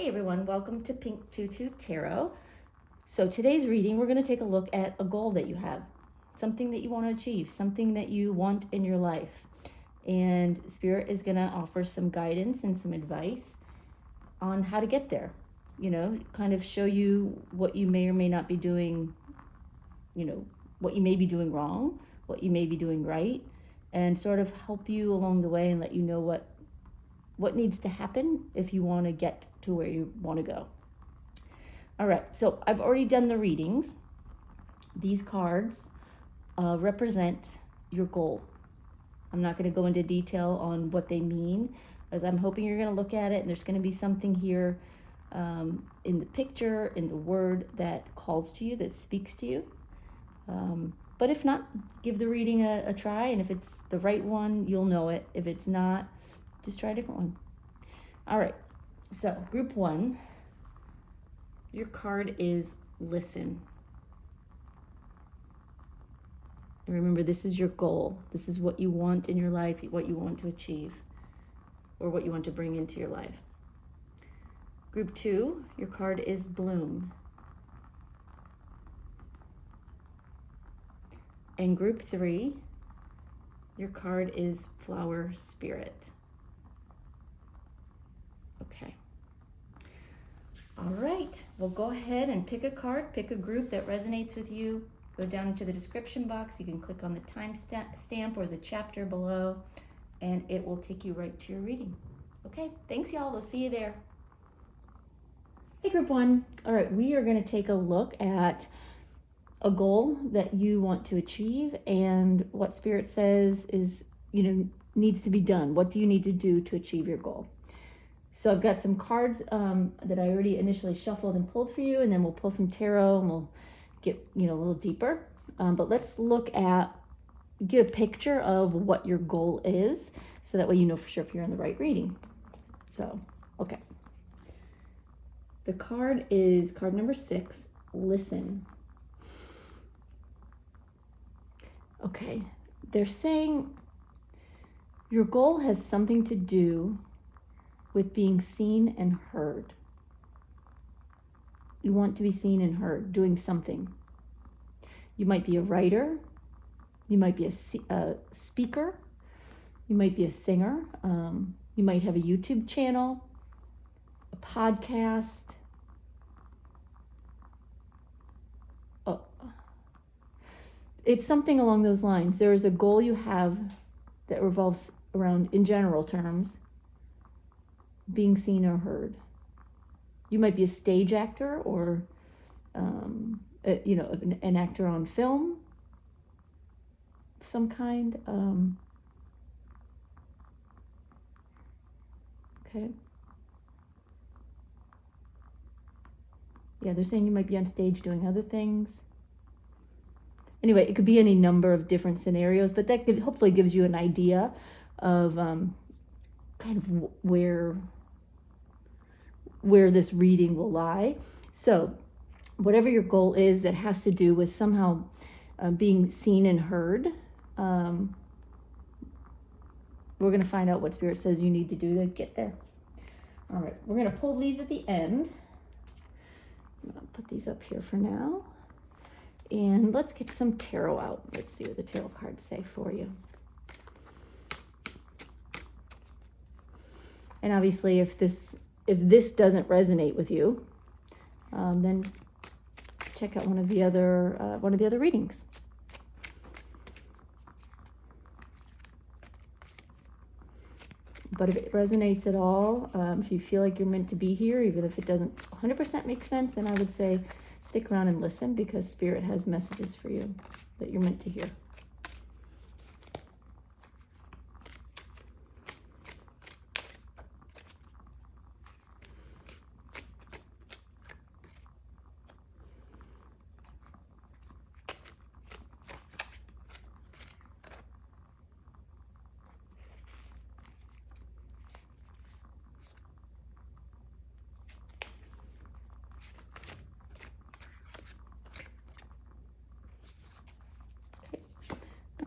Hey everyone, welcome to Pink Tutu Tarot. So today's reading, we're going to take a look at a goal that you have, something that you want to achieve, something that you want in your life. And Spirit is going to offer some guidance and some advice on how to get there. You know, kind of show you what you may or may not be doing, what you may be doing wrong, what you may be doing right, and sort of help you along the way and let you know what needs to happen if you want to get to where you want to go. All right, so I've already done the readings. These cards represent your goal. I'm not going to go into detail on what they mean, as I'm hoping you're going to look at it and there's going to be something here in the picture, in the word that calls to you, that speaks to you. But if not, give the reading a try, and if it's the right one, you'll know it. If it's not, just try a different one. All right, so group one, your card is listen. And remember, this is your goal. This is what you want in your life, what you want to achieve, or what you want to bring into your life. Group two, your card is bloom. And group three, your card is flower spirit. Okay. All right, well, go ahead and pick a card, pick a group that resonates with you. Go down into the description box. You can click on the time stamp or the chapter below, and it will take you right to your reading. Okay, thanks, y'all. We'll see you there. Hey, group one. All right, we are going to take a look at a goal that you want to achieve and what Spirit says is, needs to be done. What do you need to do to achieve your goal? So I've got some cards that I already initially shuffled and pulled for you, and then we'll pull some tarot and we'll get a little deeper. But let's get a picture of what your goal is, so that way you know for sure if you're in the right reading. So, okay. The card is card number 6, listen. Okay, they're saying your goal has something to do with being seen and heard. You want to be seen and heard, doing something. You might be a writer. You might be a speaker. You might be a singer. You might have a YouTube channel, a podcast. Oh, it's something along those lines. There is a goal you have that revolves around, in general terms, being seen or heard. You might be a stage actor or, an actor on film of some kind. Okay. Yeah, they're saying you might be on stage doing other things. Anyway, it could be any number of different scenarios, but that hopefully gives you an idea of kind of where this reading will lie. So whatever your goal is that has to do with somehow being seen and heard, we're going to find out what Spirit says you need to do to get there. All right, we're going to pull these at the end. I'm going to put these up here for now. And let's get some tarot out. Let's see what the tarot cards say for you. And obviously, if this doesn't resonate with you, then check out one of the other readings. But if it resonates at all, if you feel like you're meant to be here, even if it doesn't 100% make sense, then I would say stick around and listen, because Spirit has messages for you that you're meant to hear.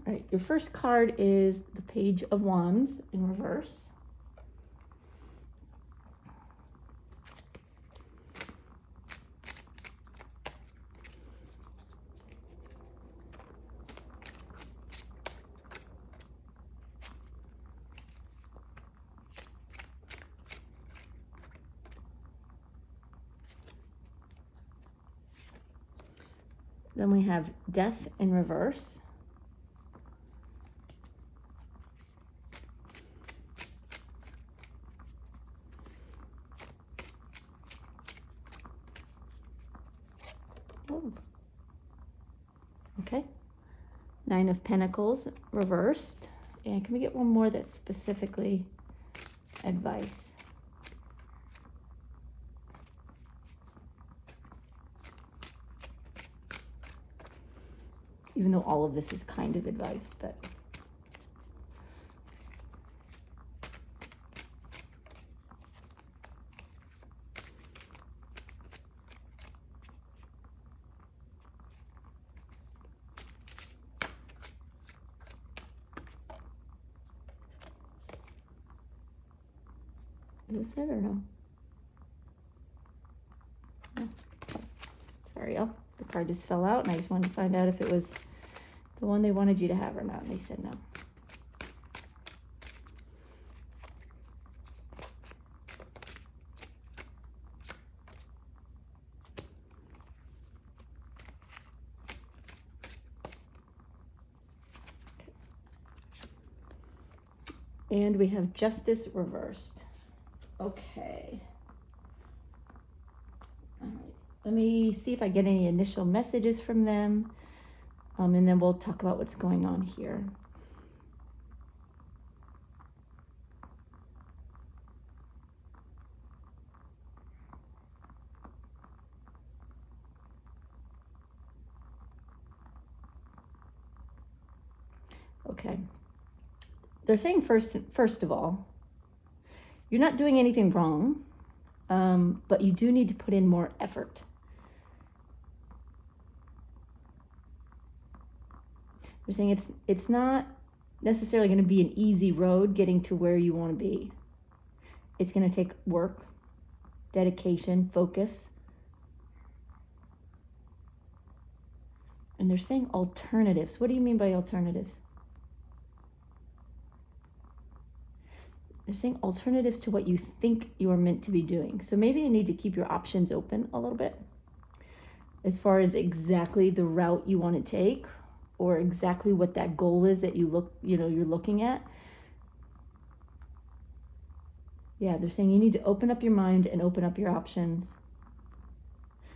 All right, your first card is the Page of Wands in reverse. Then we have Death in reverse. Oh. Okay. Nine of Pentacles reversed. And can we get one more that's specifically advice? Even though all of this is kind of advice, but. Is this it or no? No. Sorry, y'all. The card just fell out, and I just wanted to find out if it was the one they wanted you to have or not, and they said no. Okay. And we have Justice reversed. Okay. All right. Let me see if I get any initial messages from them. And then we'll talk about what's going on here. Okay. They're saying first of all, you're not doing anything wrong, but you do need to put in more effort. They're saying it's not necessarily going to be an easy road getting to where you want to be. It's going to take work, dedication, focus. And they're saying alternatives. What do you mean by alternatives? They're saying alternatives to what you think you are meant to be doing. So maybe you need to keep your options open a little bit as far as exactly the route you want to take, or exactly what that goal is that you're looking at. Yeah, they're saying you need to open up your mind and open up your options.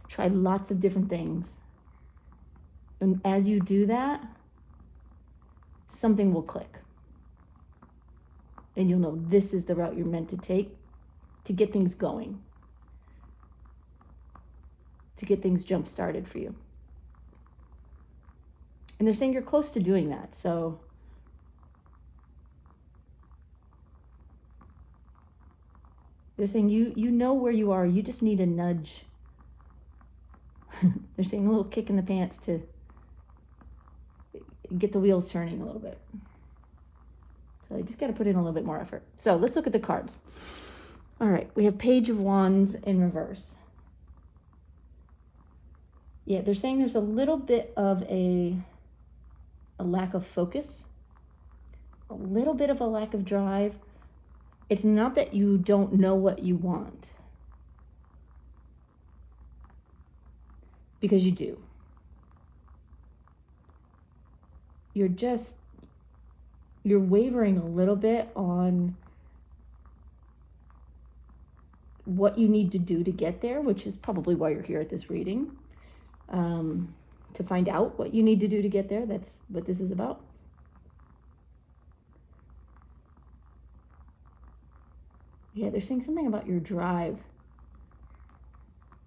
Try lots of different things. And as you do that, something will click. And you'll know this is the route you're meant to take to get things going, to get things jump-started for you. And they're saying you're close to doing that. So they're saying you know where you are. You just need a nudge. They're saying a little kick in the pants to get the wheels turning a little bit. So you just got to put in a little bit more effort. So let's look at the cards. All right, we have Page of Wands in reverse. Yeah, they're saying there's a little bit of a lack of focus, a little bit of a lack of drive. It's not that you don't know what you want, because you do. You're wavering a little bit on what you need to do to get there, which is probably why you're here at this reading. To find out what you need to do to get there. That's what this is about. Yeah, they're saying something about your drive.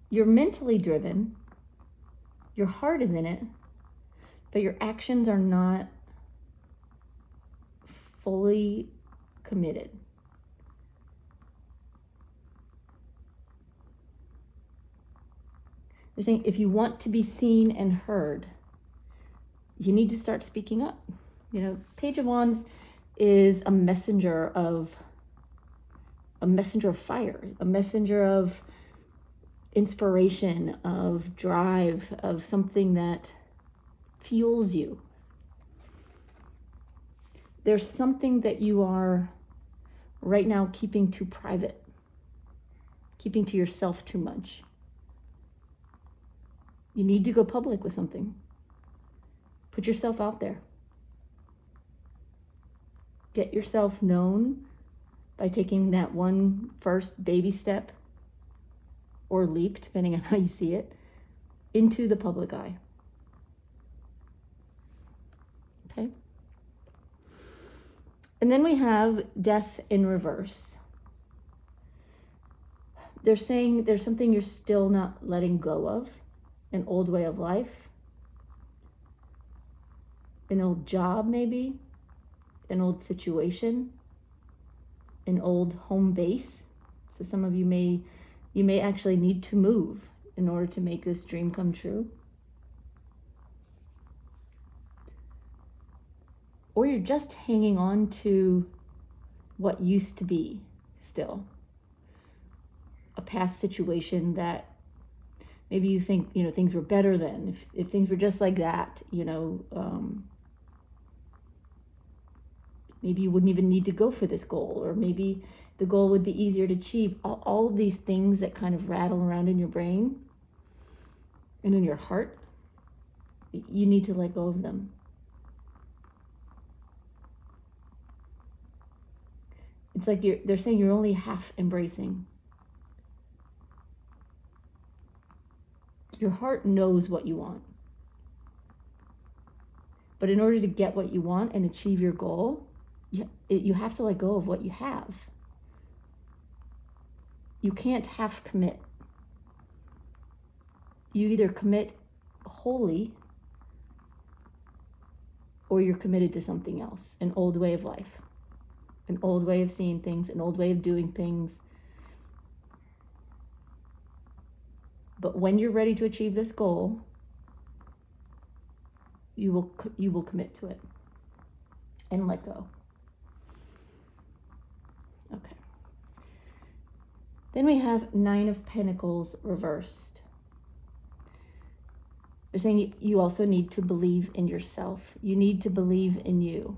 You're mentally driven. Your heart is in it, but your actions are not fully committed. They're saying if you want to be seen and heard, you need to start speaking up. Page of Wands is a messenger of fire, a messenger of inspiration, of drive, of something that fuels you. There's something that you are right now keeping too private, keeping to yourself too much. You need to go public with something. Put yourself out there. Get yourself known by taking that one first baby step or leap, depending on how you see it, into the public eye. Okay? And then we have death in reverse. They're saying there's something you're still not letting go of, an old way of life, an old job maybe, an old situation, an old home base. So some of you may actually need to move in order to make this dream come true. Or you're just hanging on to what used to be still. A past situation that maybe you think, things were better then. If things were just like that, maybe you wouldn't even need to go for this goal, or maybe the goal would be easier to achieve. All of these things that kind of rattle around in your brain and in your heart, you need to let go of them. It's like they're saying you're only half embracing. Your heart knows what you want. But in order to get what you want and achieve your goal, you have to let go of what you have. You can't half commit. You either commit wholly or you're committed to something else, an old way of life, an old way of seeing things, an old way of doing things. But when you're ready to achieve this goal, you will commit to it and let go. Okay. Then we have 9 of Pentacles reversed. They're saying you also need to believe in yourself. You need to believe in you.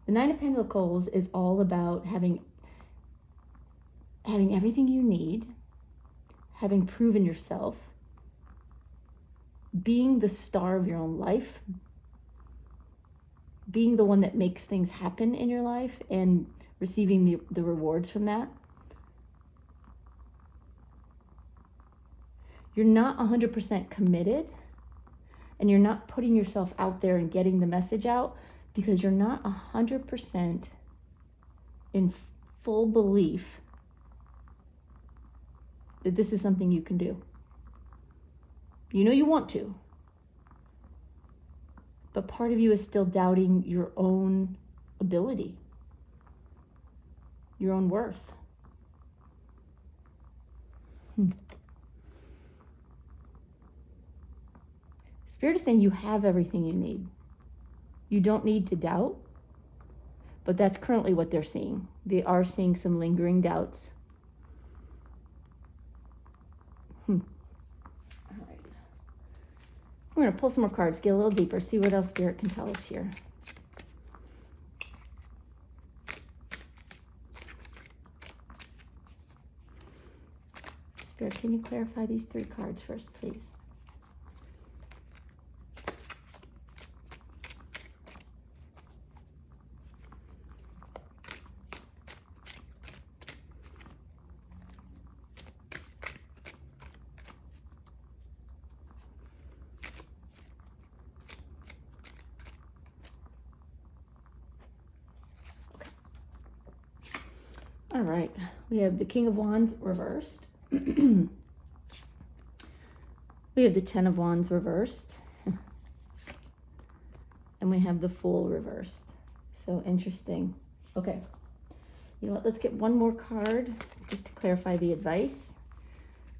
The 9 of Pentacles is all about having everything you need, having proven yourself, being the star of your own life, being the one that makes things happen in your life and receiving the rewards from that. You're not 100% committed, and you're not putting yourself out there and getting the message out because you're not 100% in full belief that this is something you can do. You know you want to, but part of you is still doubting your own ability, your own worth. Spirit is saying you have everything you need. You don't need to doubt, but that's currently what they're seeing. They are seeing some lingering doubts. All right. We're going to pull some more cards, get a little deeper, see what else Spirit can tell us here. Spirit, can you clarify these 3 cards first, please? All right, we have the King of Wands reversed. We have the 10 of Wands reversed. And we have the Fool reversed. So interesting. Okay, you know what, let's get one more card just to clarify the advice.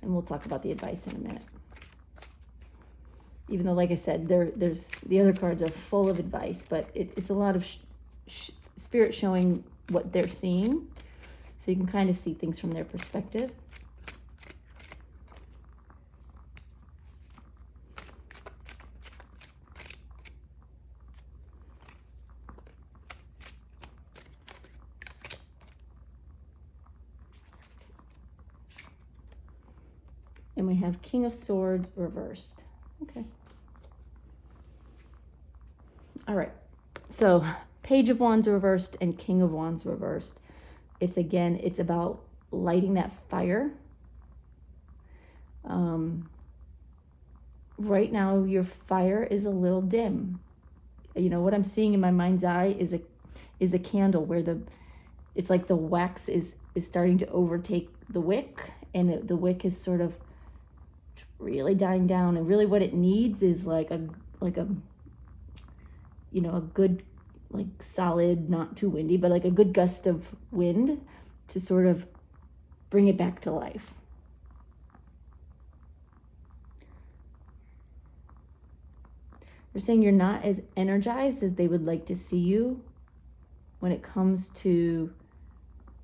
And we'll talk about the advice in a minute. Even though, like I said, there's the other cards are full of advice, but it's a lot of Spirit showing what they're seeing. So you can kind of see things from their perspective. And we have King of Swords reversed. Okay. All right. So Page of Wands reversed and King of Wands reversed. It's about lighting that fire. Right now, your fire is a little dim. You know, what I'm seeing in my mind's eye is a candle where it's like the wax is starting to overtake the wick, and the wick is sort of really dying down. And really what it needs is like a good, like solid, not too windy, but like a good gust of wind to sort of bring it back to life. They're saying you're not as energized as they would like to see you when it comes to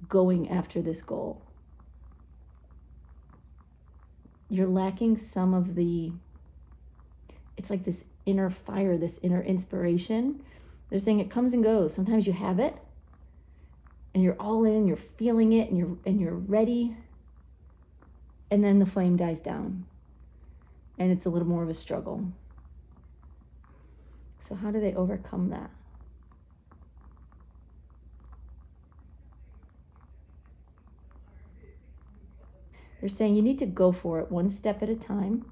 going after this goal. You're lacking some of it's like this inner fire, this inner inspiration. They're saying it comes and goes. Sometimes you have it and you're all in, you're feeling it, and you're ready. And then the flame dies down and it's a little more of a struggle. So how do they overcome that? They're saying you need to go for it one step at a time.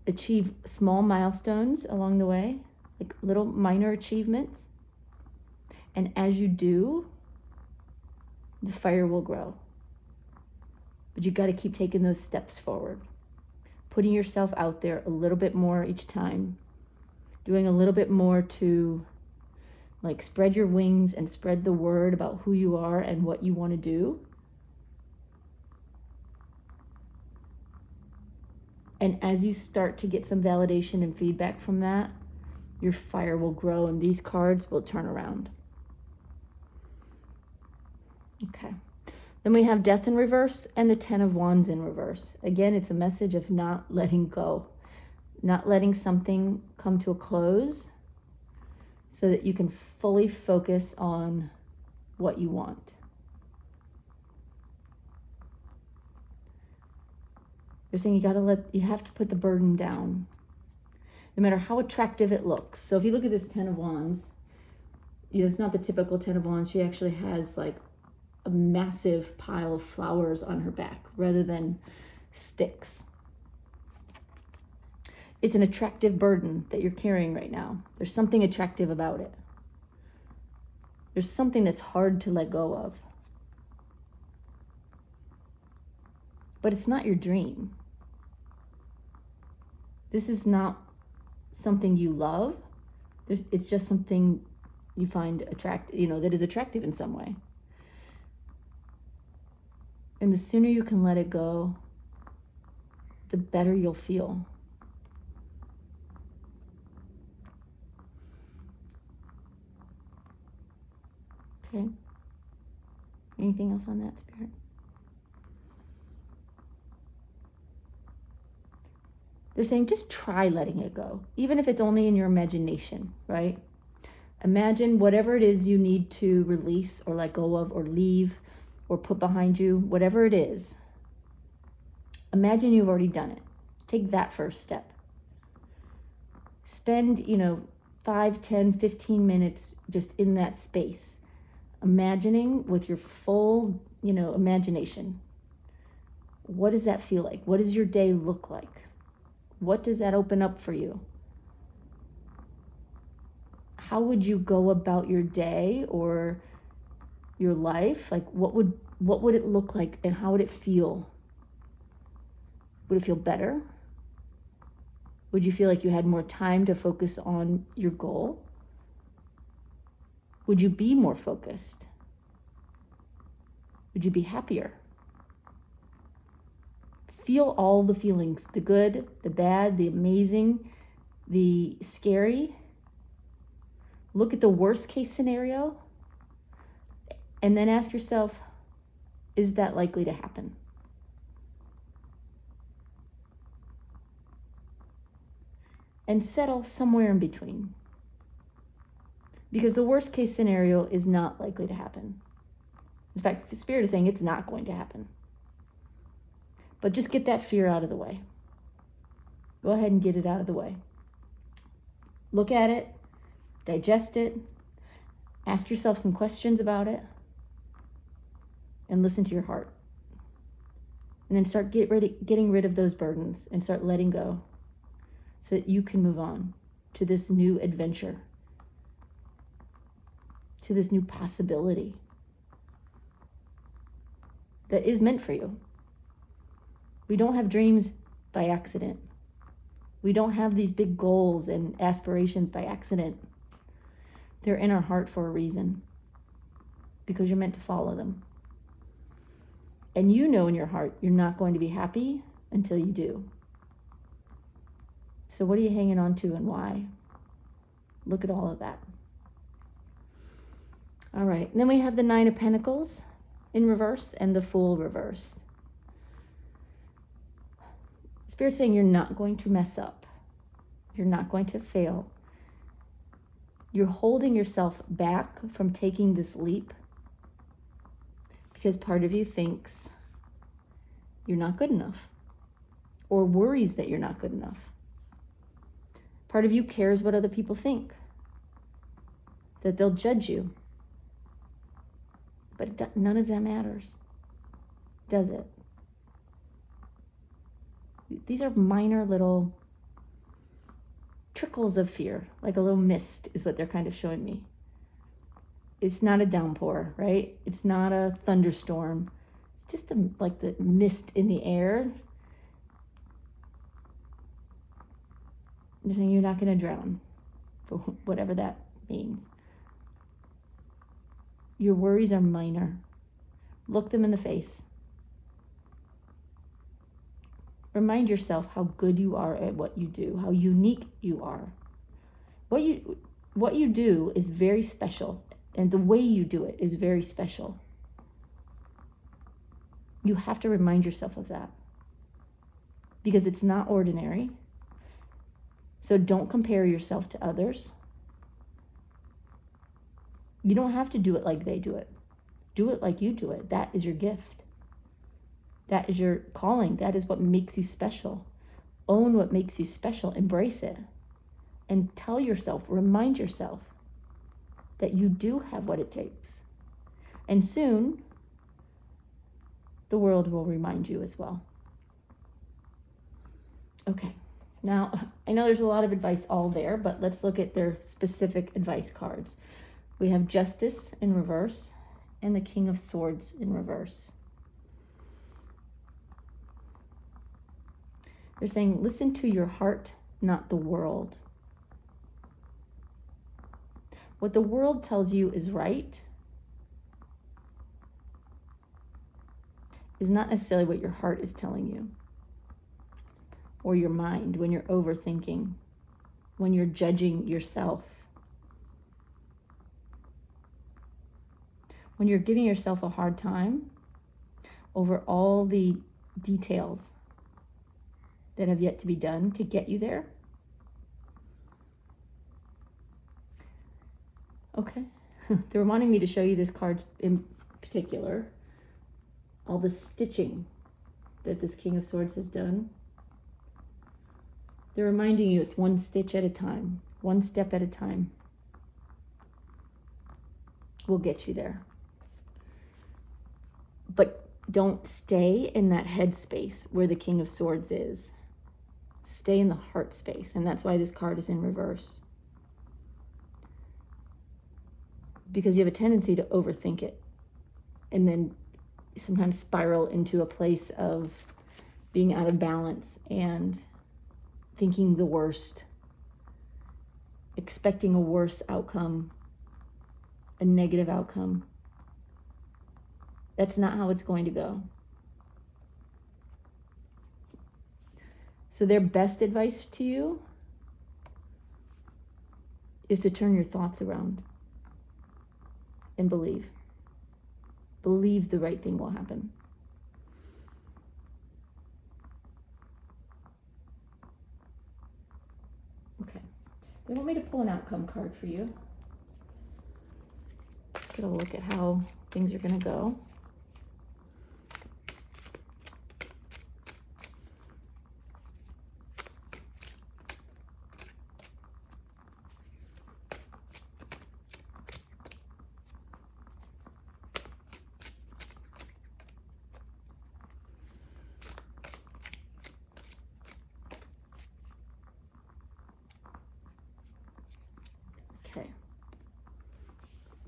Achieve small milestones along the way, like little minor achievements. And as you do, the fire will grow. But you got to keep taking those steps forward. Putting yourself out there a little bit more each time. Doing a little bit more to like spread your wings and spread the word about who you are and what you want to do. And as you start to get some validation and feedback from that, your fire will grow and these cards will turn around. Okay. Then we have Death in reverse and the Ten of Wands in reverse. Again, it's a message of not letting go, not letting something come to a close so that you can fully focus on what you want. They're saying you have to put the burden down, no matter how attractive it looks. So if you look at this Ten of Wands, it's not the typical Ten of Wands. She actually has like a massive pile of flowers on her back rather than sticks. It's an attractive burden that you're carrying right now. There's something attractive about it. There's something that's hard to let go of. But it's not your dream. This is not something you love. It's just something you find attractive, that is attractive in some way. And the sooner you can let it go, the better you'll feel. Okay. Anything else on that, Spirit? They're saying just try letting it go, even if it's only in your imagination, right? Imagine whatever it is you need to release or let go of or leave or put behind you, whatever it is. Imagine you've already done it. Take that first step. Spend, 5, 10, 15 minutes just in that space, imagining with your full, imagination. What does that feel like? What does your day look like? What does that open up for you? How would you go about your day or your life? Like what would it look like and how would it feel? Would it feel better? Would you feel like you had more time to focus on your goal? Would you be more focused? Would you be happier? Feel all the feelings, the good, the bad, the amazing, the scary. Look at the worst case scenario and then ask yourself, is that likely to happen? And settle somewhere in between. Because the worst case scenario is not likely to happen. In fact, the Spirit is saying it's not going to happen. But just get that fear out of the way. Go ahead and get it out of the way. Look at it, digest it, ask yourself some questions about it, and listen to your heart. And then start getting rid of those burdens and start letting go so that you can move on to this new adventure, to this new possibility that is meant for you. We don't have dreams by accident. We don't have these big goals and aspirations by accident. They're in our heart for a reason, because you're meant to follow them. And you know in your heart you're not going to be happy until you do. So what are you hanging on to and why? Look at all of that. All right, and then we have the Nine of Pentacles in reverse and the Fool reversed. Spirit's saying you're not going to mess up. You're not going to fail. You're holding yourself back from taking this leap because part of you thinks you're not good enough or worries that you're not good enough. Part of you cares what other people think, that they'll judge you. But none of that matters, does it? These are minor little trickles of fear, like a little mist is what they're kind of showing me. It's not a downpour, right? It's not a thunderstorm. It's just like the mist in the air. They're saying you're not going to drown, whatever that means. Your worries are minor. Look them in the face. Remind yourself how good you are at what you do, how unique you are. What you do is very special, and the way you do it is very special. You have to remind yourself of that because it's not ordinary. So don't compare yourself to others. You don't have to do it like they do it. Do it like you do it. That is your gift. That is your calling. That is what makes you special. Own what makes you special. Embrace it. And tell yourself, remind yourself that you do have what it takes. And soon, the world will remind you as well. Okay. Now, I know there's a lot of advice all there, but let's look at their specific advice cards. We have Justice in reverse and the King of Swords in reverse. They're saying, listen to your heart, not the world. What the world tells you is right is not necessarily what your heart is telling you, or your mind when you're overthinking, when you're judging yourself. When you're giving yourself a hard time over all the details that have yet to be done to get you there. Okay. They were wanting me to show you this card in particular. All the stitching that this King of Swords has done. They're reminding you it's one stitch at a time, one step at a time. We'll get you there. But don't stay in that head space where the King of Swords is. Stay in the heart space. And that's why this card is in reverse. Because you have a tendency to overthink it. And then sometimes spiral into a place of being out of balance and thinking the worst. Expecting a worse outcome. A negative outcome. That's not how it's going to go. So their best advice to you is to turn your thoughts around and believe. Believe the right thing will happen. Okay. They want me to pull an outcome card for you. Just get a look at how things are going to go.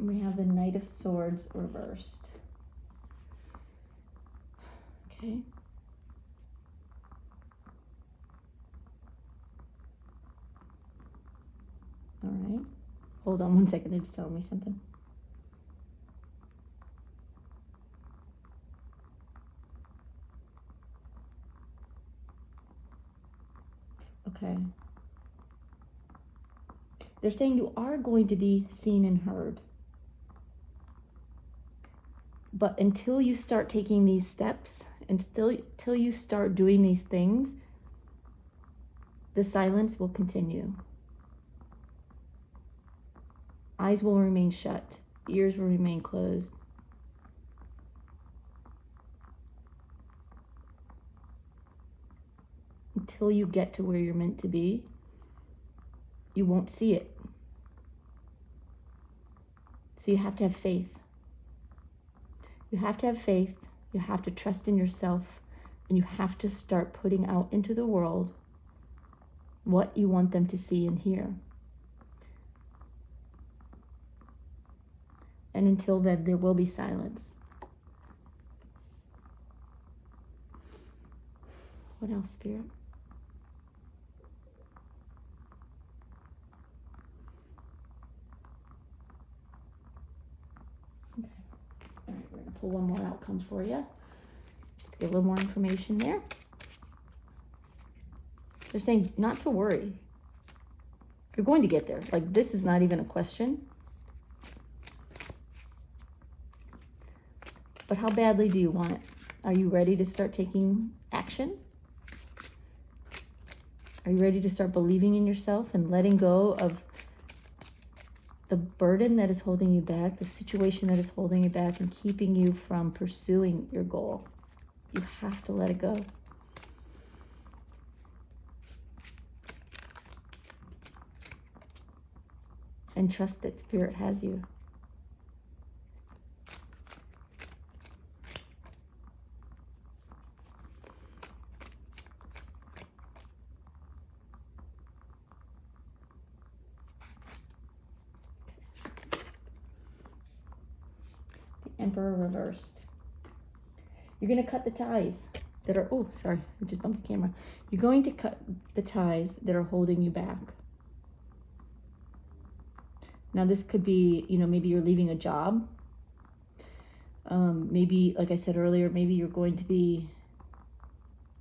We have the Knight of Swords reversed. Okay. All right. Hold on one second. They're just telling me something. Okay. They're saying you are going to be seen and heard. But until you start taking these steps, until you start doing these things, the silence will continue. Eyes will remain shut. Ears will remain closed. Until you get to where you're meant to be, you won't see it. So you have to have faith. You have to have faith. You have to trust in yourself. And you have to start putting out into the world what you want them to see and hear. And until then, there will be silence. What else, Spirit? Okay. All right, we're going to pull one more outcome for you. Just to get a little more information there. They're saying not to worry. You're going to get there. Like, this is not even a question. But how badly do you want it? Are you ready to start taking action? Are you ready to start believing in yourself and letting go of the burden that is holding you back, the situation that is holding you back and keeping you from pursuing your goal? You have to let it go. And trust that Spirit has you. Emperor reversed. You're going to cut the ties that are, oh, sorry, I just bumped the camera. You're going to cut the ties that are holding you back. Now, this could be, maybe you're leaving a job. Maybe, like I said earlier, maybe you're going to be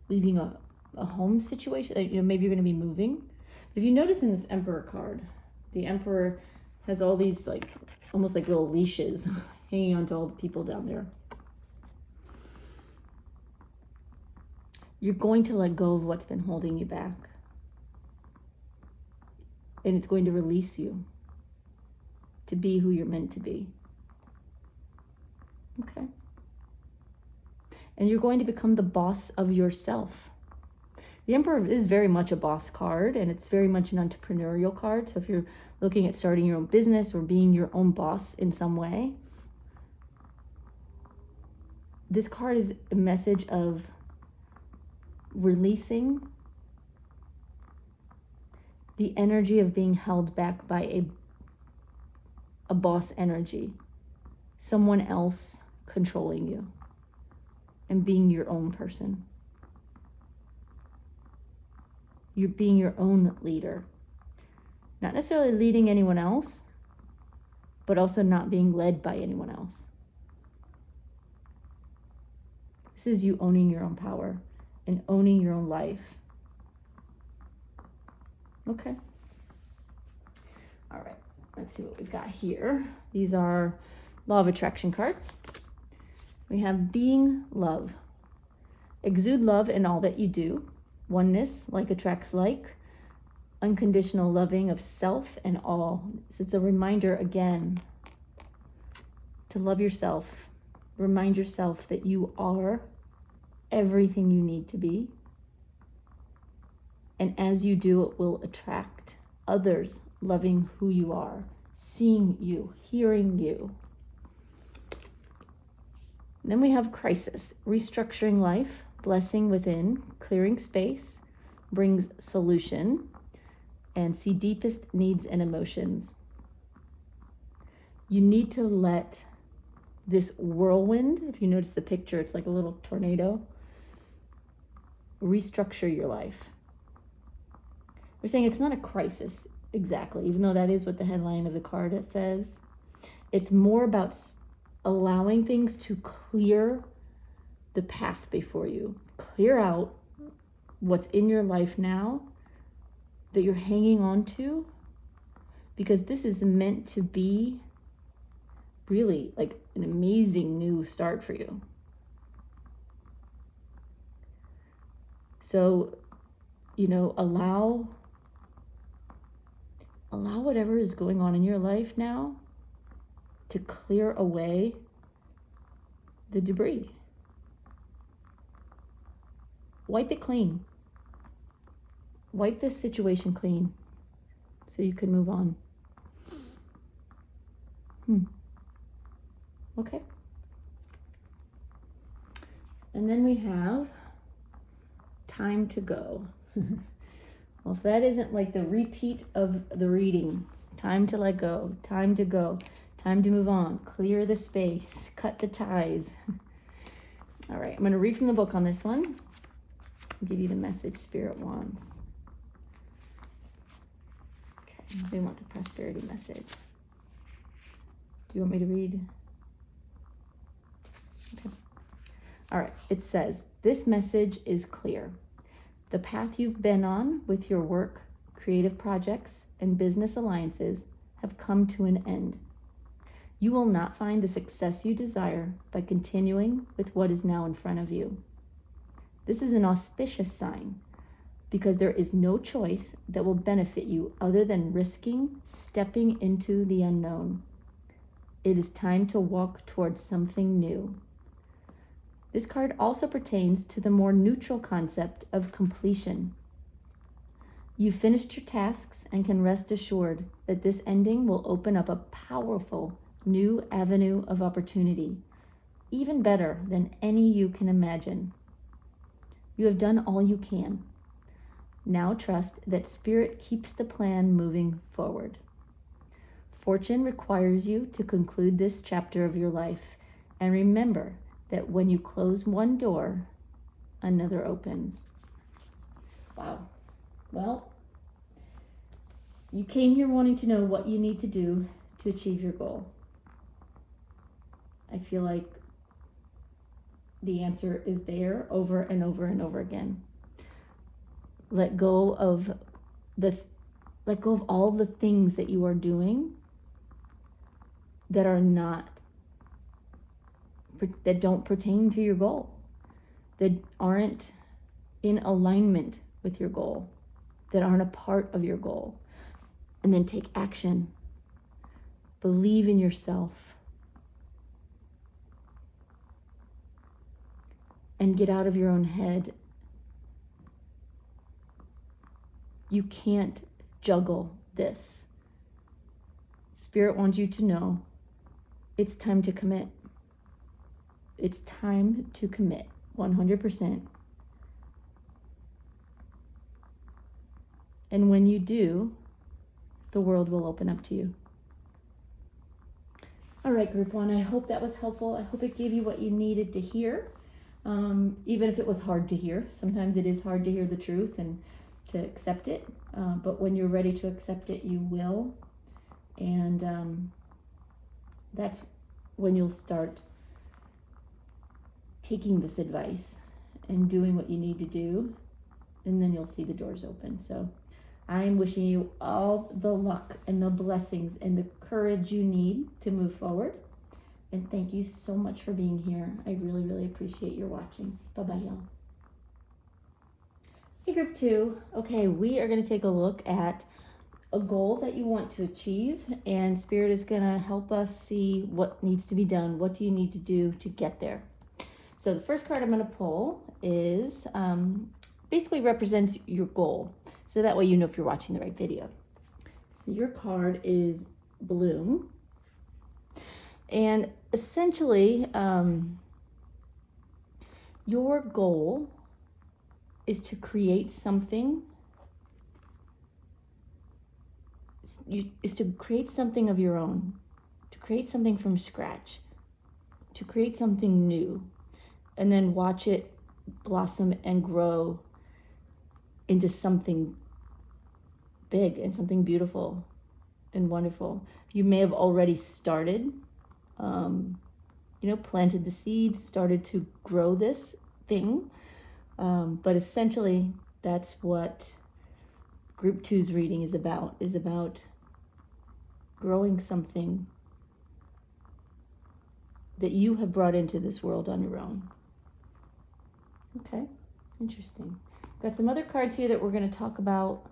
leaving a home situation. Maybe you're going to be moving. If you notice in this Emperor card, the Emperor has all these, almost like little leashes hanging on to all the people down there. You're going to let go of what's been holding you back. And it's going to release you to be who you're meant to be. Okay. And you're going to become the boss of yourself. The Emperor is very much a boss card, and it's very much an entrepreneurial card. So if you're looking at starting your own business or being your own boss in some way, this card is a message of releasing the energy of being held back by a boss energy, someone else controlling you and being your own person. You're being your own leader, not necessarily leading anyone else, but also not being led by anyone else. This is you owning your own power and owning your own life. Okay. All right. Let's see what we've got here. These are Law of Attraction cards. We have being love. Exude love in all that you do. Oneness, like attracts like. Unconditional loving of self and all. So it's a reminder again to love yourself. Remind yourself that you are everything you need to be. And as you do, it will attract others loving who you are, seeing you, hearing you. Then we have crisis, restructuring life, blessing within, clearing space, brings solution, and see deepest needs and emotions. You need to let this whirlwind, if you notice the picture, it's like a little tornado, restructure your life. We're saying it's not a crisis exactly, even though that is what the headline of the card says. It's more about allowing things to clear the path before you. Clear out what's in your life now that you're hanging on to, because this is meant to be really like an amazing new start for you. So, allow whatever is going on in your life now to clear away the debris. Wipe it clean. Wipe this situation clean so you can move on. Okay. And then we have time to go. Well, if that isn't like the repeat of the reading, time to let go, time to go, time to move on, clear the space, cut the ties. All right, I'm going to read from the book on this one. I'll give you the message Spirit wants. Okay, we want the prosperity message. Do you want me to read? Okay. All right, it says, this message is clear. The path you've been on with your work, creative projects, and business alliances have come to an end. You will not find the success you desire by continuing with what is now in front of you. This is an auspicious sign because there is no choice that will benefit you other than risking stepping into the unknown. It is time to walk towards something new. This card also pertains to the more neutral concept of completion. You've finished your tasks and can rest assured that this ending will open up a powerful new avenue of opportunity, even better than any you can imagine. You have done all you can. Now trust that Spirit keeps the plan moving forward. Fortune requires you to conclude this chapter of your life, and remember that when you close one door, another opens. Wow. Well, you came here wanting to know what you need to do to achieve your goal. I feel like the answer is there over and over and over again. Let go of all the things that you are doing that are not, that don't pertain to your goal, that aren't in alignment with your goal, that aren't a part of your goal. And then take action. Believe in yourself. And get out of your own head. You can't juggle this. Spirit wants you to know it's time to commit. It's time to commit 100%. And when you do, the world will open up to you. All right, group one, I hope that was helpful. I hope it gave you what you needed to hear. Even if it was hard to hear. Sometimes it is hard to hear the truth and to accept it. But when you're ready to accept it, you will. And that's when you'll start taking this advice and doing what you need to do. And then you'll see the doors open. So I'm wishing you all the luck and the blessings and the courage you need to move forward. And thank you so much for being here. I really, really appreciate your watching. Bye-bye, y'all. Hey, group two. Okay, we are going to take a look at a goal that you want to achieve. And Spirit is going to help us see what needs to be done. What do you need to do to get there? So the first card I'm going to pull is basically represents your goal. So that way you know if you're watching the right video. So your card is Bloom. And essentially, your goal is to create something, of your own, to create something from scratch, to create something new, and then watch it blossom and grow into something big and something beautiful and wonderful. You may have already started, planted the seeds, started to grow this thing. But essentially, that's what Group 2's reading is about growing something that you have brought into this world on your own. Okay, interesting. Got some other cards here that we're going to talk about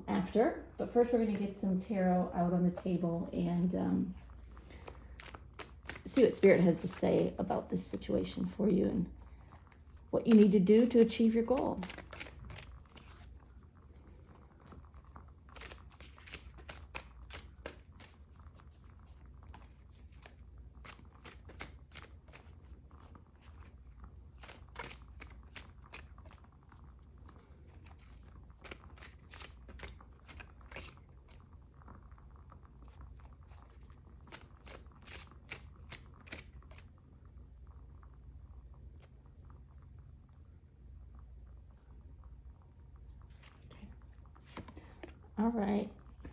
after, but first we're going to get some tarot out on the table and see what Spirit has to say about this situation for you and what you need to do to achieve your goal. All right.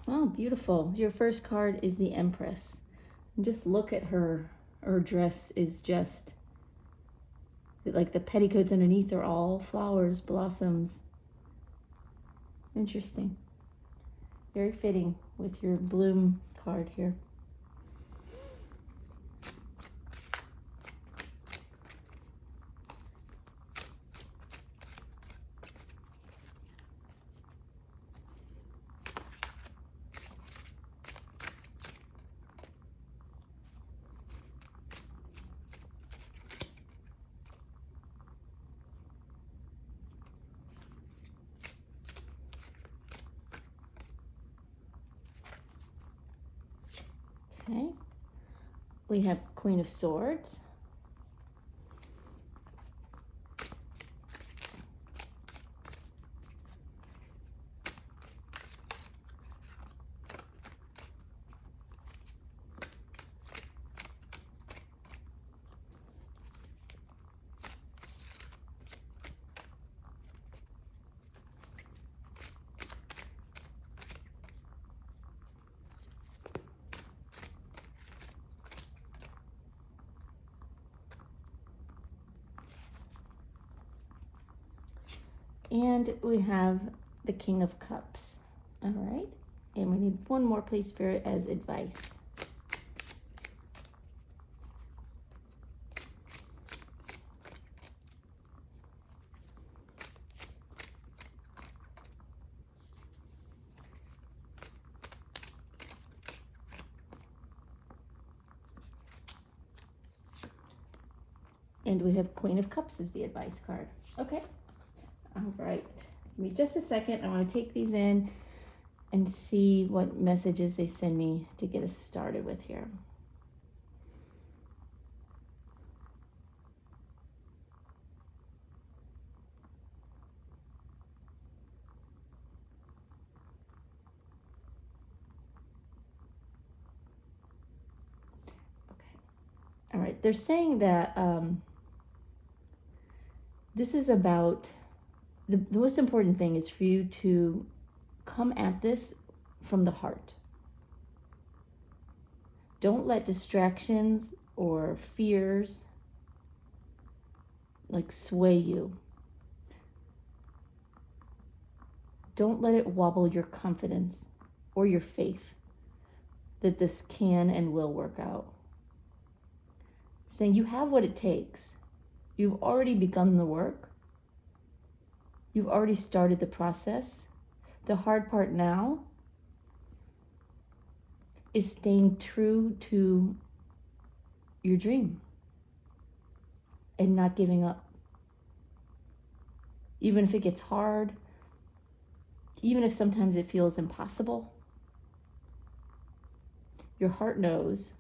Oh, beautiful. Your first card is the Empress. And just look at her. Her dress is just like the petticoats underneath are all flowers, blossoms. Interesting. Very fitting with your bloom card here. Okay, we have Queen of Swords. And we have the King of Cups. All right. And we need one more, please, Spirit, as advice. And we have Queen of Cups as the advice card. Okay. All right. Give me just a second. I want to take these in and see what messages they send me to get us started with here. Okay. All right. They're saying that this is about the most important thing is for you to come at this from the heart. Don't let distractions or fears sway you. Don't let it wobble your confidence or your faith that this can and will work out. I'm saying you have what it takes. You've already begun the work. You've already started the process. The hard part now is staying true to your dream and not giving up. Even if it gets hard, even if sometimes it feels impossible, your heart knows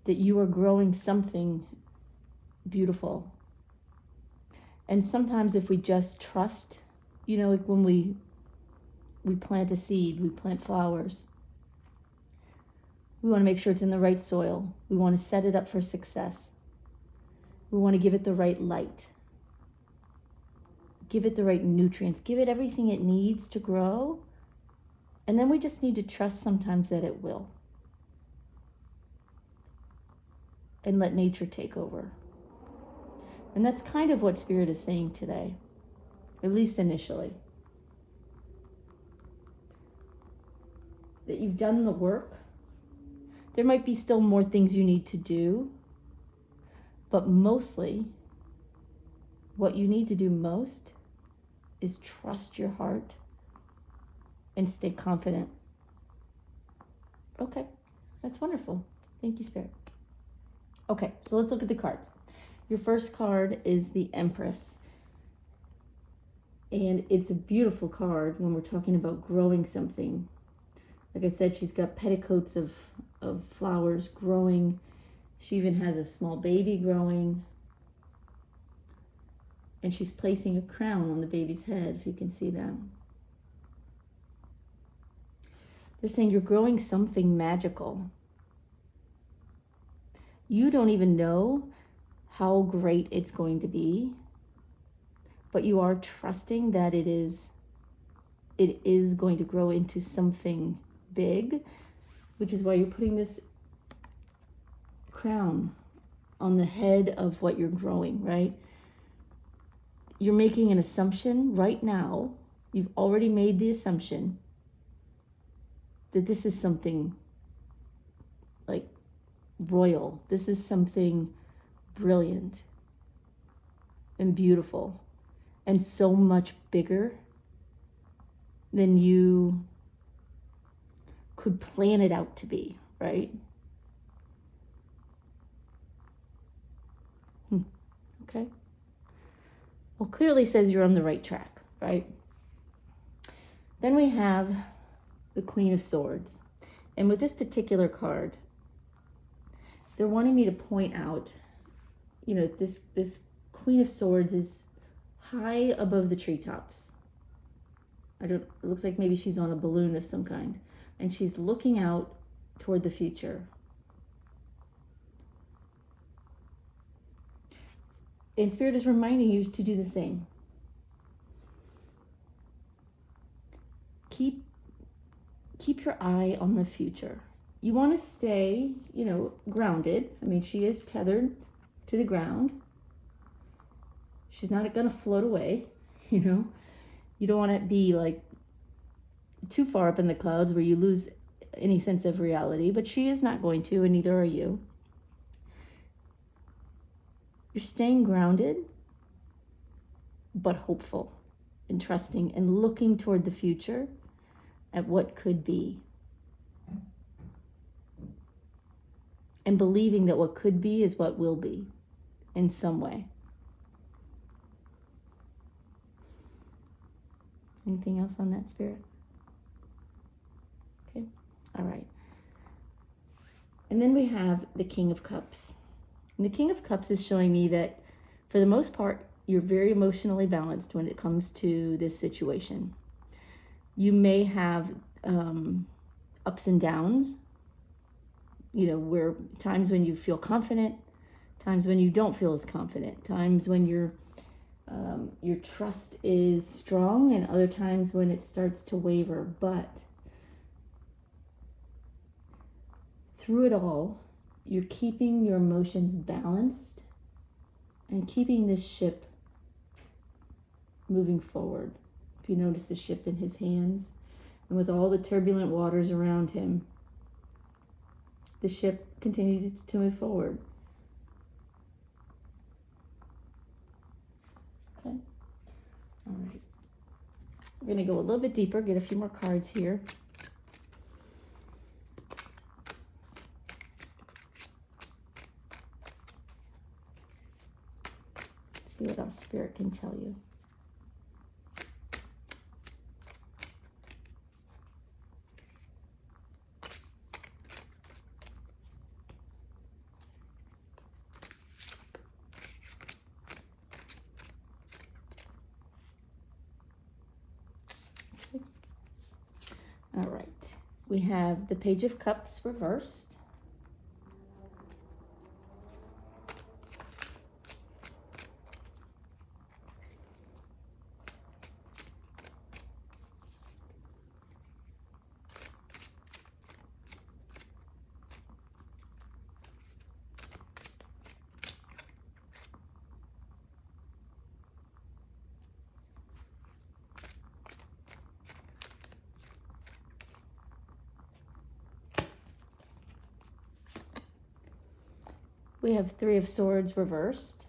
that you are growing something beautiful. And sometimes if we just trust, like when we plant a seed, we plant flowers. We want to make sure it's in the right soil. We want to set it up for success. We want to give it the right light. Give it the right nutrients. Give it everything it needs to grow. And then we just need to trust sometimes that it will. And let nature take over. And that's kind of what Spirit is saying today, at least initially. That you've done the work. There might be still more things you need to do, but mostly what you need to do most is trust your heart and stay confident. Okay, that's wonderful. Thank you, Spirit. Okay, so let's look at the cards. Your first card is the Empress. And it's a beautiful card when we're talking about growing something. Like I said, she's got petticoats of flowers growing. She even has a small baby growing. And she's placing a crown on the baby's head, if you can see that. They're saying you're growing something magical. You don't even know how great it's going to be, but you are trusting that it is going to grow into something big, which is why you're putting this crown on the head of what you're growing, right? You're making an assumption right now. You've already made the assumption that this is something like royal. This is something brilliant and beautiful and so much bigger than you could plan it out to be, right? Okay. Well, clearly says you're on the right track, right? Then we have the Queen of Swords. And with this particular card, they're wanting me to point out, you know, this Queen of Swords is high above the treetops. It looks like maybe she's on a balloon of some kind. And she's looking out toward the future. And Spirit is reminding you to do the same. Keep your eye on the future. You want to stay, you know, grounded. I mean, she is tethered to the ground. She's not going to float away, you know. You don't want to be like too far up in the clouds where you lose any sense of reality, but she is not going to, and neither are you. You're staying grounded, but hopeful and trusting and looking toward the future at what could be. And believing that what could be is what will be in some way. Anything else on that, Spirit? Okay, all right. And then we have the King of Cups. And the King of Cups is showing me that for the most part, you're very emotionally balanced when it comes to this situation. You may have ups and downs, you know, where times when you feel confident, times when you don't feel as confident, times when your trust is strong, and other times when it starts to waver. But through it all, you're keeping your emotions balanced and keeping this ship moving forward. If you notice the ship in his hands, and with all the turbulent waters around him, the ship continues to move forward. Okay. All right. We're going to go a little bit deeper, get a few more cards here. See what else Spirit can tell you. All right. We have the Page of Cups reversed. We have Three of Swords reversed.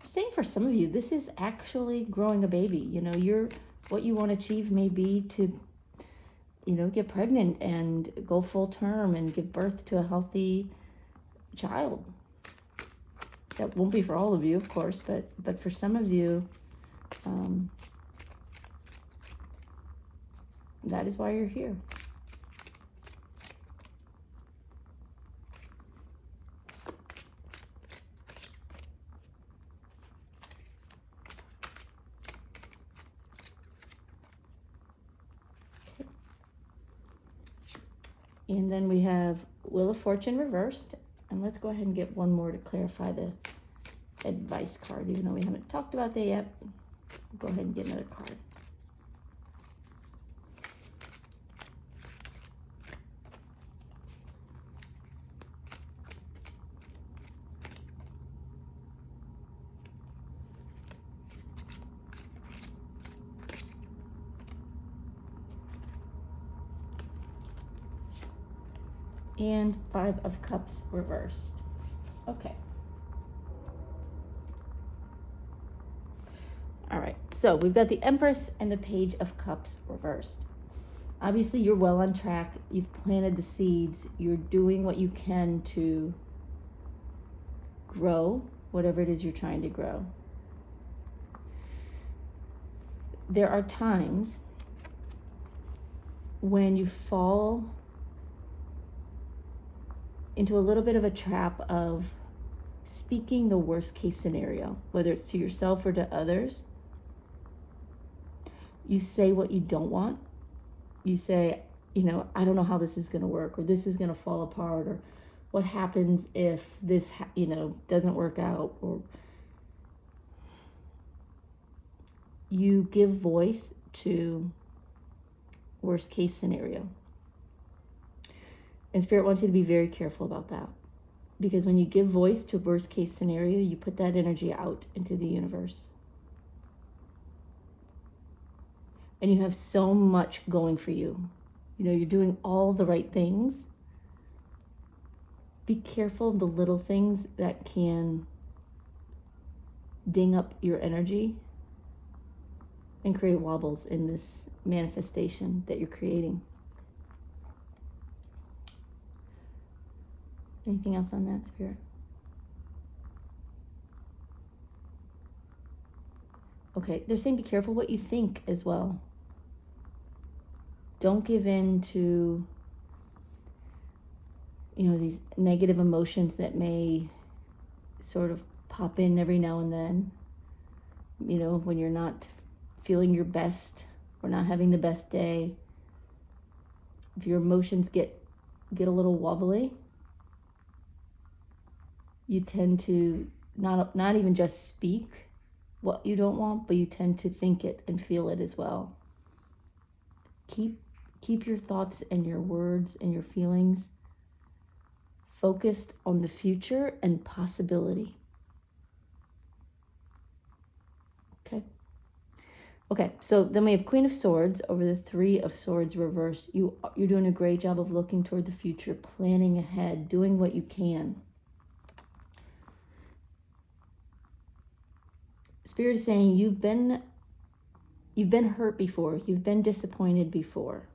I'm saying for some of you, this is actually growing a baby. You know, what you want to achieve may be to, you know, get pregnant and go full term and give birth to a healthy child. That won't be for all of you, of course, but for some of you, that is why you're here. And then we have Wheel of Fortune reversed. And let's go ahead and get one more to clarify the advice card, even though we haven't talked about that yet. Go ahead and get another card. And Five of Cups reversed. Okay. All right, so we've got the Empress and the Page of Cups reversed. Obviously, you're well on track. You've planted the seeds. You're doing what you can to grow whatever it is you're trying to grow. There are times when you fall into a little bit of a trap of speaking the worst case scenario, whether it's to yourself or to others. You say what you don't want. You say, you know, I don't know how this is going to work, or this is going to fall apart, or what happens if this, doesn't work out, or you give voice to worst case scenario. And Spirit wants you to be very careful about that. Because when you give voice to worst case scenario, you put that energy out into the universe. And you have so much going for you. You know, you're doing all the right things. Be careful of the little things that can ding up your energy and create wobbles in this manifestation that you're creating. Anything else on that, Spirit? Okay, they're saying be careful what you think as well. Don't give in to, these negative emotions that may sort of pop in every now and then. When you're not feeling your best or not having the best day. If your emotions get a little wobbly, you tend to not even just speak what you don't want, but you tend to think it and feel it as well. Keep your thoughts and your words and your feelings focused on the future and possibility. Okay, so then we have Queen of Swords over the Three of Swords reversed. You're doing a great job of looking toward the future, planning ahead, doing what you can. Spirit is saying you've been hurt before. You've been disappointed before.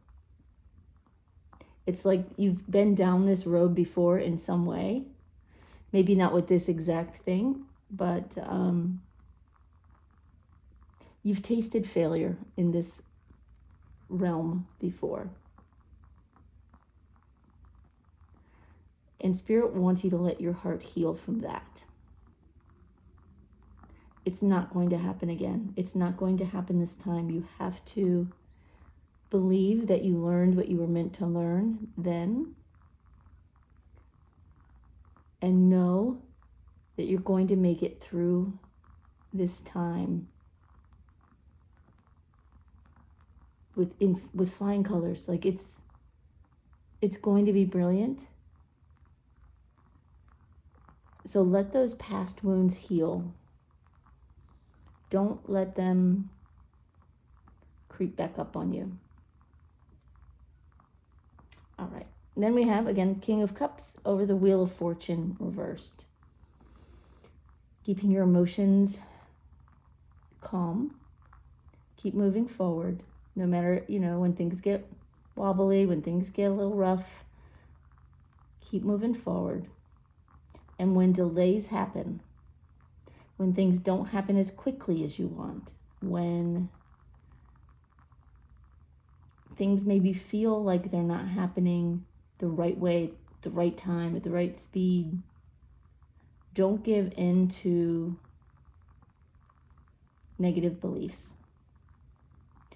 It's like you've been down this road before in some way. Maybe not with this exact thing, but you've tasted failure in this realm before. And Spirit wants you to let your heart heal from that. It's not going to happen again. It's not going to happen this time. You have to believe that you learned what you were meant to learn then. And know that you're going to make it through this time with flying colors. Like it's going to be brilliant. So let those past wounds heal. Don't let them creep back up on you. All right. And then we have, again, King of Cups over the Wheel of Fortune reversed. Keeping your emotions calm. Keep moving forward. No matter, when things get wobbly, when things get a little rough, keep moving forward. And when delays happen, when things don't happen as quickly as you want, when things maybe feel like they're not happening the right way, the right time, at the right speed, don't give in to negative beliefs.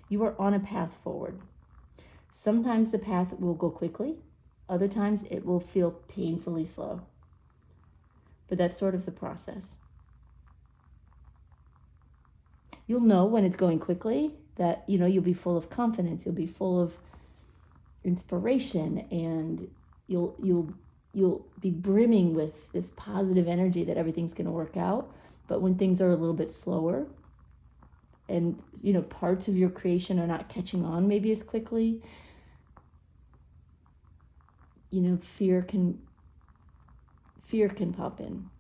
You are on a path forward. Sometimes the path will go quickly. Other times it will feel painfully slow. But that's sort of the process. You'll know when it's going quickly that, you'll be full of confidence. You'll be full of inspiration, and you'll be brimming with this positive energy that everything's going to work out. But when things are a little bit slower, and parts of your creation are not catching on maybe as quickly, fear can pop in.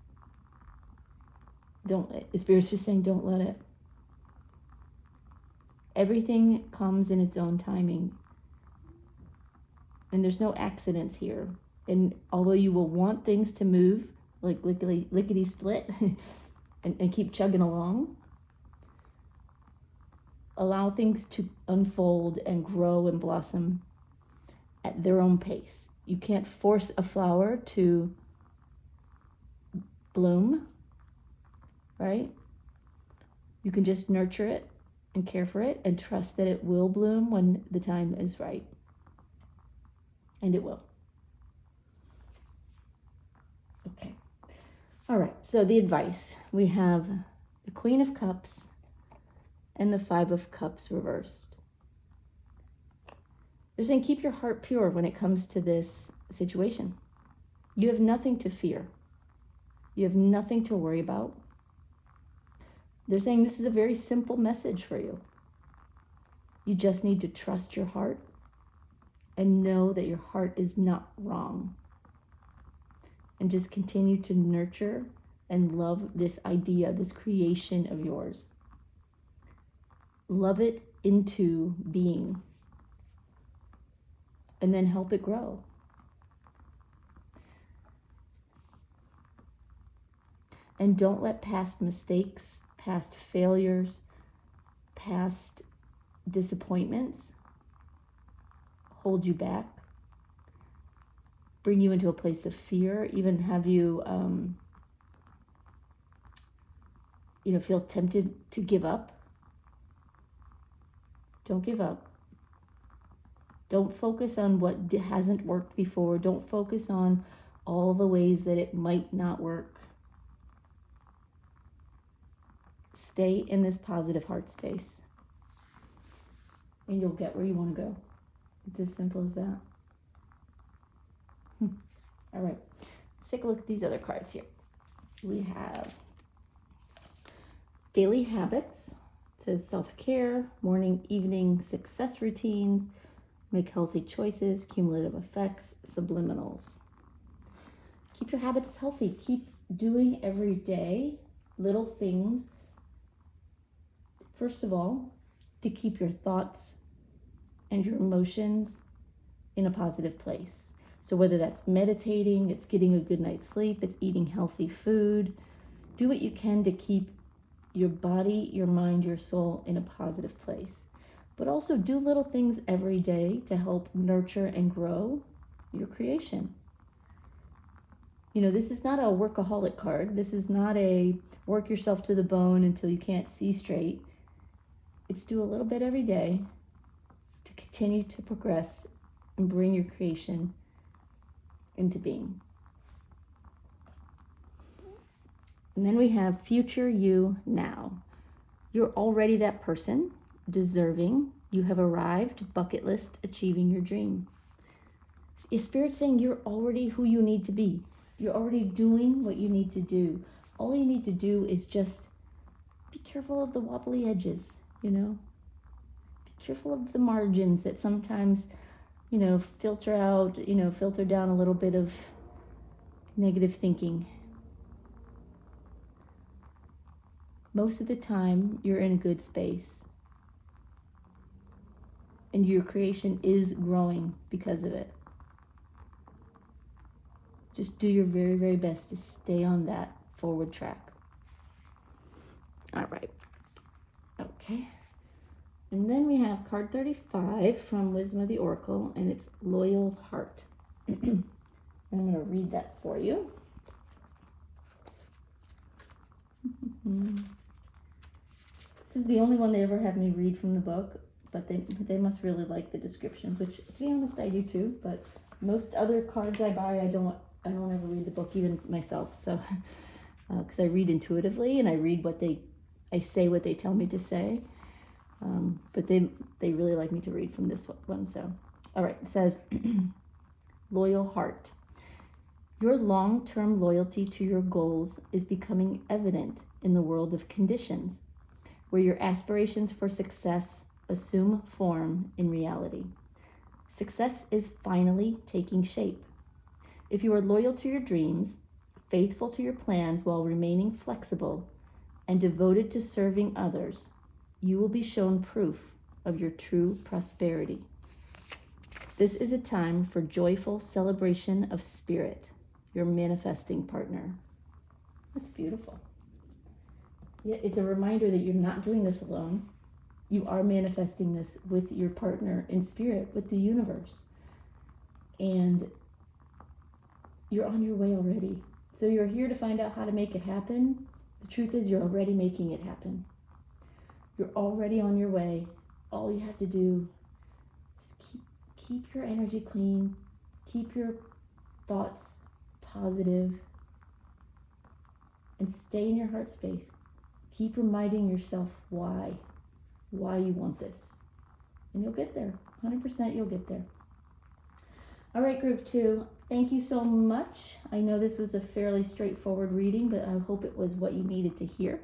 Spirit's just saying, don't let it. Everything comes in its own timing. And there's no accidents here. And although you will want things to move like lickety split and keep chugging along, allow things to unfold and grow and blossom at their own pace. You can't force a flower to bloom, right? You can just nurture it and care for it and trust that it will bloom when the time is right. And it will. Okay. All right. So the advice, we have the Queen of Cups and the Five of Cups reversed. They're saying keep your heart pure when it comes to this situation. You have nothing to fear. You have nothing to worry about. They're saying this is a very simple message for you. You just need to trust your heart and know that your heart is not wrong. And just continue to nurture and love this idea, this creation of yours. Love it into being. And then help it grow. And don't let past mistakes, past failures, past disappointments hold you back, bring you into a place of fear, even have you, feel tempted to give up. Don't give up. Don't focus on what hasn't worked before. Don't focus on all the ways that it might not work. Stay in this positive heart space, and you'll get where you want to go. It's as simple as that. All right, let's take a look at these other cards here. We have daily habits. It says self-care, morning, evening, success routines, make healthy choices, cumulative effects, subliminals. Keep your habits healthy. Keep doing every day little things. First of all, to keep your thoughts and your emotions in a positive place. So whether that's meditating, it's getting a good night's sleep, it's eating healthy food, do what you can to keep your body, your mind, your soul in a positive place. But also do little things every day to help nurture and grow your creation. This is not a workaholic card. This is not a work yourself to the bone until you can't see straight. It's do a little bit every day to continue to progress and bring your creation into being. And then we have future you now. You're already that person, deserving. You have arrived, bucket list, achieving your dream. Is Spirit saying you're already who you need to be? You're already doing what you need to do. All you need to do is just be careful of the wobbly edges, Be careful of the margins that sometimes, filter out, filter down a little bit of negative thinking. Most of the time, you're in a good space. And your creation is growing because of it. Just do your very, very best to stay on that forward track. All right. Okay. And then we have card 35 from Wisdom of the Oracle, and it's Loyal Heart. I'm going to read that for you. This is the only one they ever have me read from the book, but they must really like the descriptions, which, to be honest, I do too. But most other cards I buy, I don't ever read the book, even myself. So, because I read intuitively and I read I say what they tell me to say. But they really like me to read from this one. So, all right, it says, Loyal Heart. Your long-term loyalty to your goals is becoming evident in the world of conditions, where your aspirations for success assume form in reality. Success is finally taking shape. If you are loyal to your dreams, faithful to your plans while remaining flexible, and devoted to serving others, you will be shown proof of your true prosperity. This is a time for joyful celebration of spirit, your manifesting partner. That's beautiful. Yeah, it's a reminder that you're not doing this alone. You are manifesting this with your partner in spirit, with the universe. And you're on your way already. So you're here to find out how to make it happen. The truth is you're already making it happen. You're already on your way. All you have to do is keep your energy clean, keep your thoughts positive, and stay in your heart space. Keep reminding yourself why you want this. And you'll get there. 100% you'll get there. All right, group 2, thank you so much. I know this was a fairly straightforward reading, but I hope it was what you needed to hear.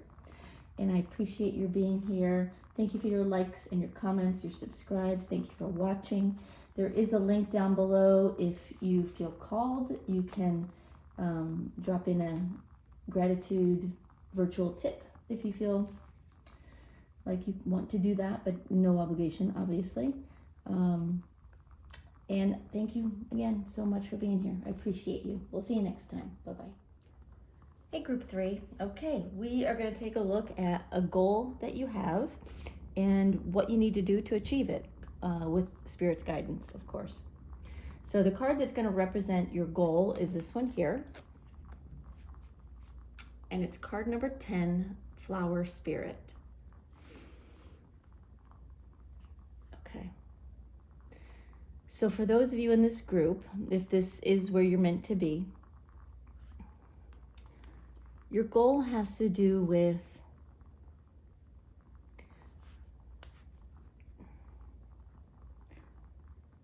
And I appreciate your being here. Thank you for your likes and your comments, your subscribes. Thank you for watching. There is a link down below. If you feel called, you can drop in a gratitude virtual tip if you feel like you want to do that, but no obligation, obviously. And thank you again so much for being here. I appreciate you. We'll see you next time. Bye-bye. Hey, group 3. Okay, we are going to take a look at a goal that you have and what you need to do to achieve it with Spirit's guidance, of course. So the card that's going to represent your goal is this one here. And it's card number 10, Flower Spirit. Okay. So for those of you in this group, if this is where you're meant to be, your goal has to do with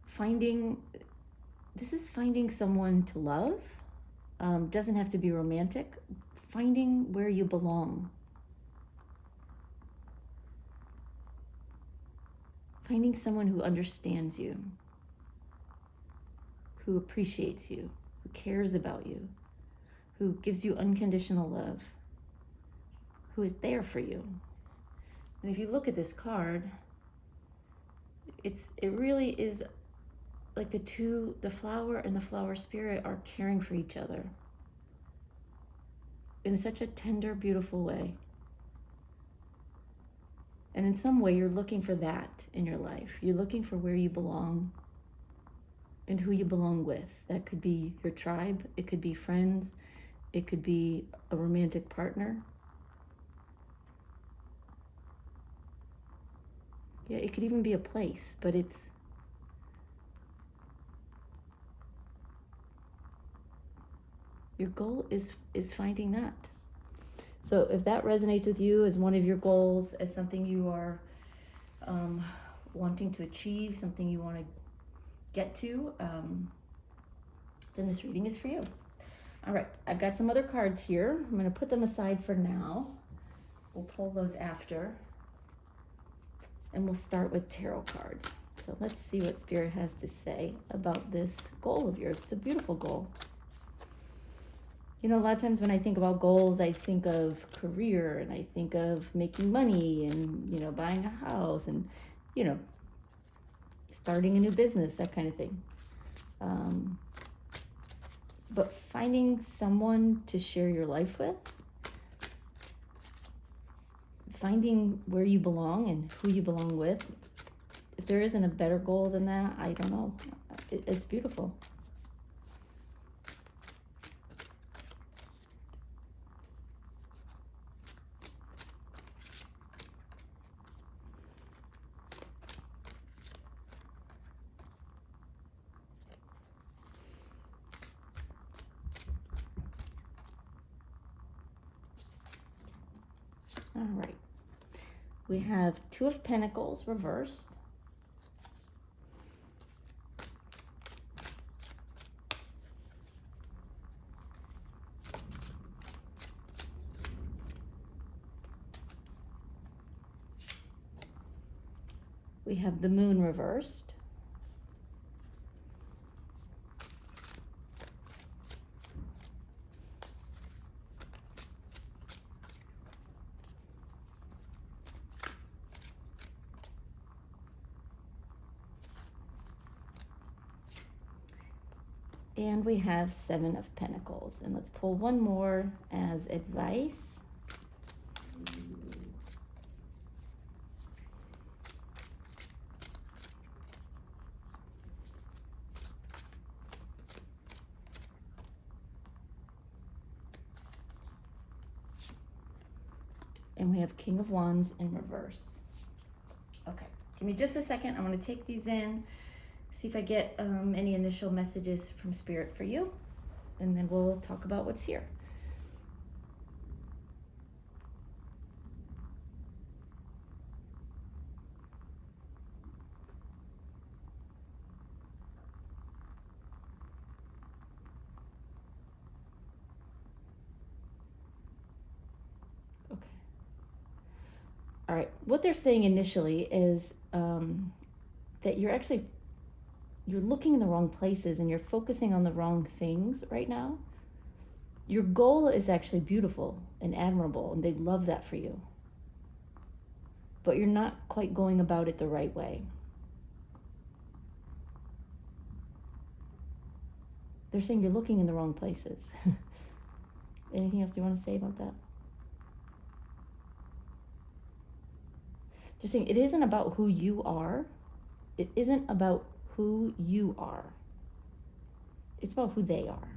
finding someone to love. Doesn't have to be romantic. Finding where you belong. Finding someone who understands you, who appreciates you, who cares about you, who gives you unconditional love, who is there for you. And if you look at this card, it really is like the flower and the flower spirit are caring for each other in such a tender, beautiful way. And in some way, you're looking for that in your life. You're looking for where you belong and who you belong with. That could be your tribe, it could be friends, it could be a romantic partner. Yeah, it could even be a place, but your goal is finding that. So if that resonates with you as one of your goals, as something you are wanting to achieve, something you want to get to, then this reading is for you. All right, I've got some other cards here. I'm going to put them aside for now. We'll pull those after. And we'll start with tarot cards. So let's see what Spirit has to say about this goal of yours. It's a beautiful goal. You know, a lot of times when I think about goals, I think of career and I think of making money and, you know, buying a house and, you know, starting a new business, that kind of thing. But finding someone to share your life with, finding where you belong and who you belong with, if there isn't a better goal than that, I don't know. It's beautiful. All right. We have Two of Pentacles reversed. We have the Moon reversed. And we have Seven of Pentacles. And let's pull one more as advice. And we have King of Wands in reverse. Okay, give me just a second. I'm going to take these in, see if I get any initial messages from Spirit for you, and then we'll talk about what's here. Okay. All right, what they're saying initially is that you're looking in the wrong places and you're focusing on the wrong things right now. Your goal is actually beautiful and admirable, and they love that for you. But you're not quite going about it the right way. They're saying you're looking in the wrong places. Anything else you want to say about that? They're saying it isn't about who you are. It isn't about who you are. It's about who they are.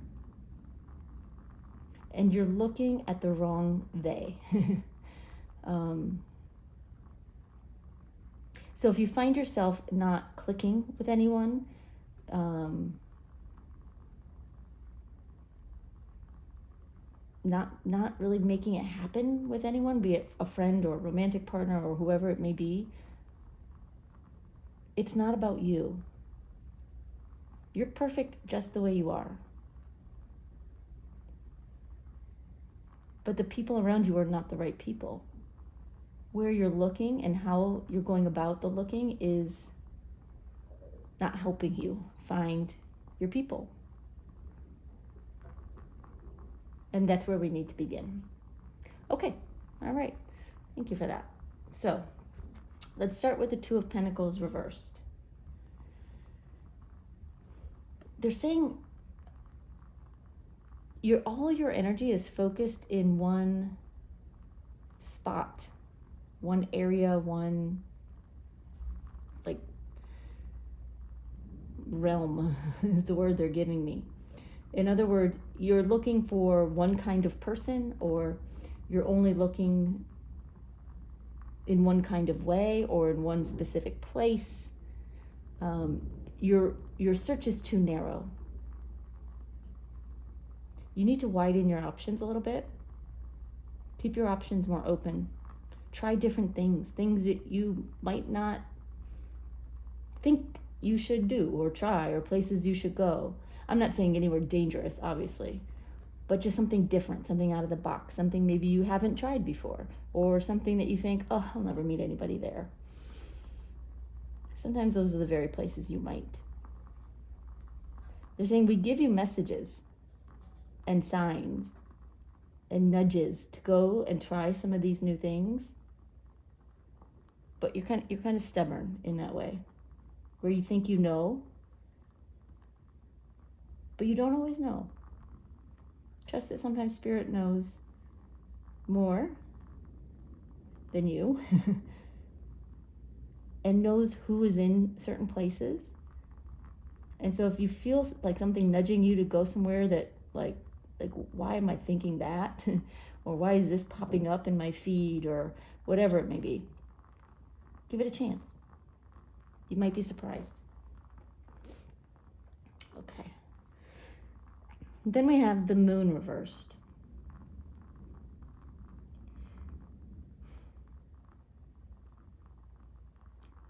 And you're looking at the wrong they. So if you find yourself not clicking with anyone, not really making it happen with anyone, be it a friend or a romantic partner or whoever it may be, it's not about you. You're perfect just the way you are. But the people around you are not the right people. Where you're looking and how you're going about the looking is not helping you find your people. And that's where we need to begin. Okay, all right. Thank you for that. So let's start with the Two of Pentacles reversed. They're saying all your energy is focused in one spot, one area, one realm is the word they're giving me. In other words, you're looking for one kind of person, or you're only looking in one kind of way or in one specific place. Your search is too narrow. You need to widen your options a little bit. Keep your options more open. Try different things that you might not think you should do or try, or places you should go. I'm not saying anywhere dangerous, obviously, but just something different, something out of the box, something maybe you haven't tried before, or something that you think, oh, I'll never meet anybody there. Sometimes those are the very places you might. They're saying we give you messages and signs and nudges to go and try some of these new things, but you're kind of stubborn in that way, where you think you know, but you don't always know. Trust that sometimes Spirit knows more than you and knows who is in certain places. And so if you feel like something nudging you to go somewhere that like why am I thinking that? Or why is this popping up in my feed, or whatever it may be, give it a chance. You might be surprised. Okay. Then we have the moon reversed.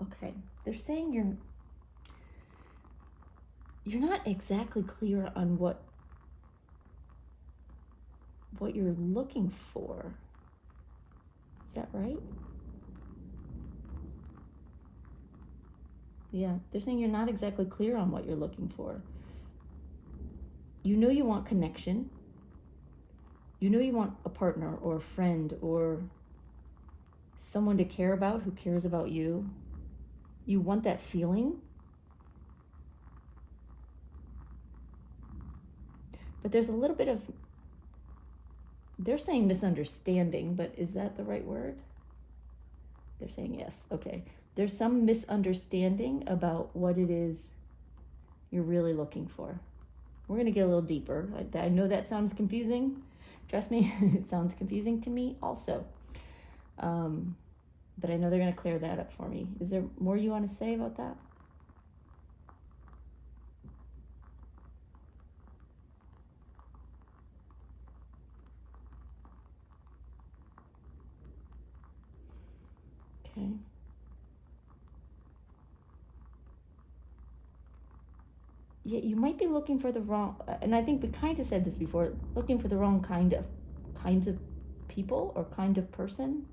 Okay. They're saying you're not exactly clear on what you're looking for. Is that right? Yeah, they're saying you're not exactly clear on what you're looking for. You know you want connection. You know you want a partner or a friend or someone to care about who cares about you. You want that feeling. But there's a little bit of, they're saying misunderstanding, but is that the right word? They're saying yes. Okay. There's some misunderstanding about what it is you're really looking for. We're going to get a little deeper. I know that sounds confusing. Trust me, it sounds confusing to me also. But I know they're going to clear that up for me. Is there more you want to say about that? Okay. Yeah, you might be looking for the wrong, and I think we kind of said this before, looking for the wrong kinds of people or kind of person.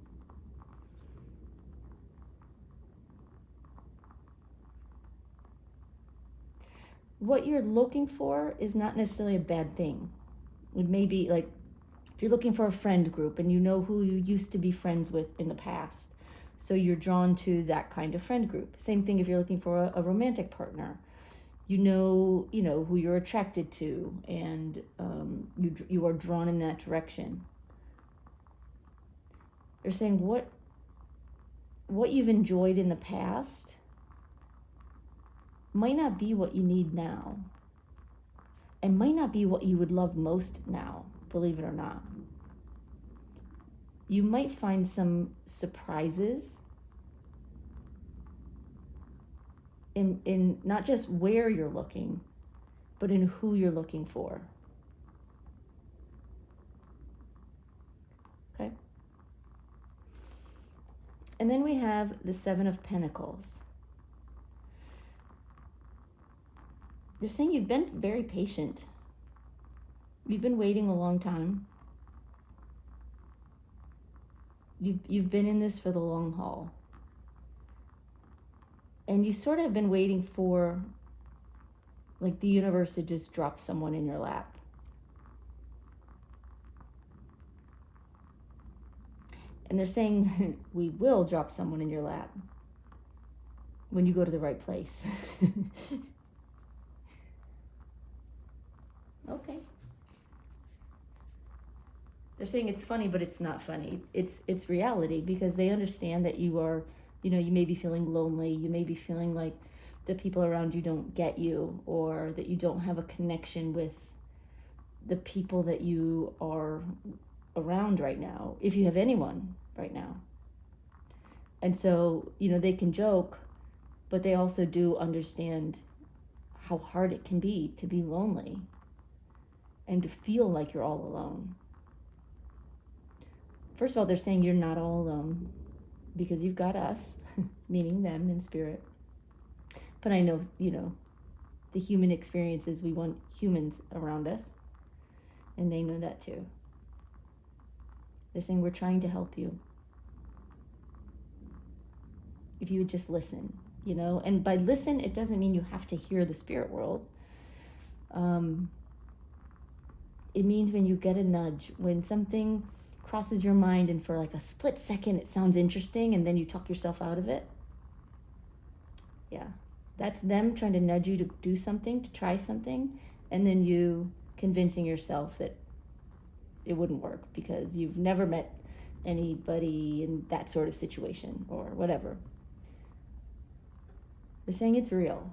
What you're looking for is not necessarily a bad thing. It may be like, if you're looking for a friend group and you know who you used to be friends with in the past, so you're drawn to that kind of friend group. Same thing if you're looking for a romantic partner. You know who you're attracted to, and you are drawn in that direction. They're saying what you've enjoyed in the past might not be what you need now, and might not be what you would love most now, believe it or not. You might find some surprises in not just where you're looking, but in who you're looking for. Okay? And then we have the Seven of Pentacles. They're saying you've been very patient. You've been waiting a long time. You've been in this for the long haul. And you sort of have been waiting for like the universe to just drop someone in your lap. And they're saying we will drop someone in your lap when you go to the right place. Okay. They're saying it's funny, but it's not funny. It's reality, because they understand that you are, you may be feeling lonely. You may be feeling like the people around you don't get you, or that you don't have a connection with the people that you are around right now, if you have anyone right now. And so, they can joke, but they also do understand how hard it can be to be lonely and to feel like you're all alone. First of all, they're saying you're not all alone because you've got us, meaning them in spirit. But I know, the human experience is we want humans around us, and they know that too. They're saying we're trying to help you. If you would just listen, and by listen, it doesn't mean you have to hear the spirit world. It means when you get a nudge, when something crosses your mind and for like a split second it sounds interesting and then you talk yourself out of it. Yeah, that's them trying to nudge you to do something, to try something, and then you convincing yourself that it wouldn't work because you've never met anybody in that sort of situation or whatever. They're saying it's real.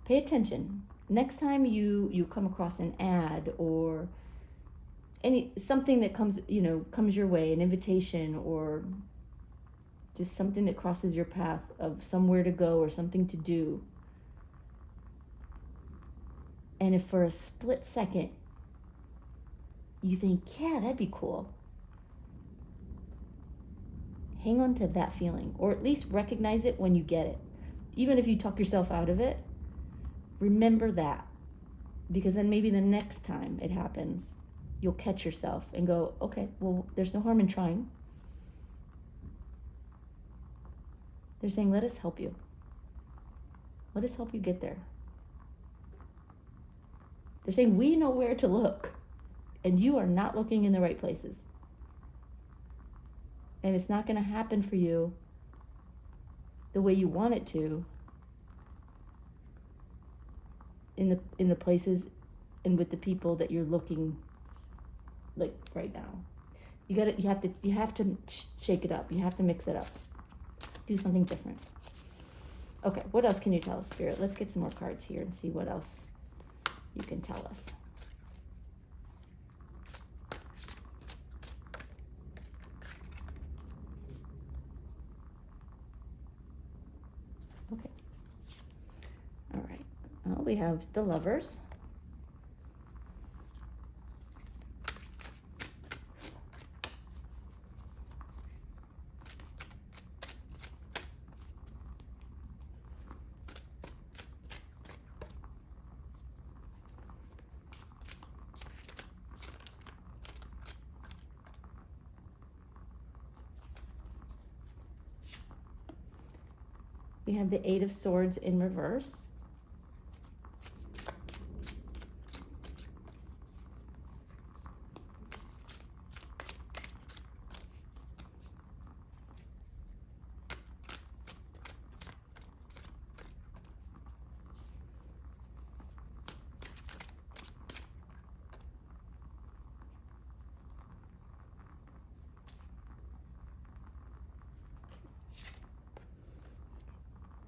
Pay attention. Next time you come across an ad or something that comes your way, an invitation or just something that crosses your path of somewhere to go or something to do, and if for a split second you think, yeah, that'd be cool, hang on to that feeling, or at least recognize it when you get it. Even if you talk yourself out of it, remember that, because then maybe the next time it happens, you'll catch yourself and go, okay, well, there's no harm in trying. They're saying, let us help you. Let us help you get there. They're saying, we know where to look, and you are not looking in the right places. And it's not going to happen for you the way you want it to in the places and with the people that you're looking like right now. You have to shake it up. You have to mix it up. Do something different. Okay, what else can you tell us, Spirit? Let's get some more cards here and see what else you can tell us. Okay. All right. Well, we have the Lovers. We have the Eight of Swords in reverse.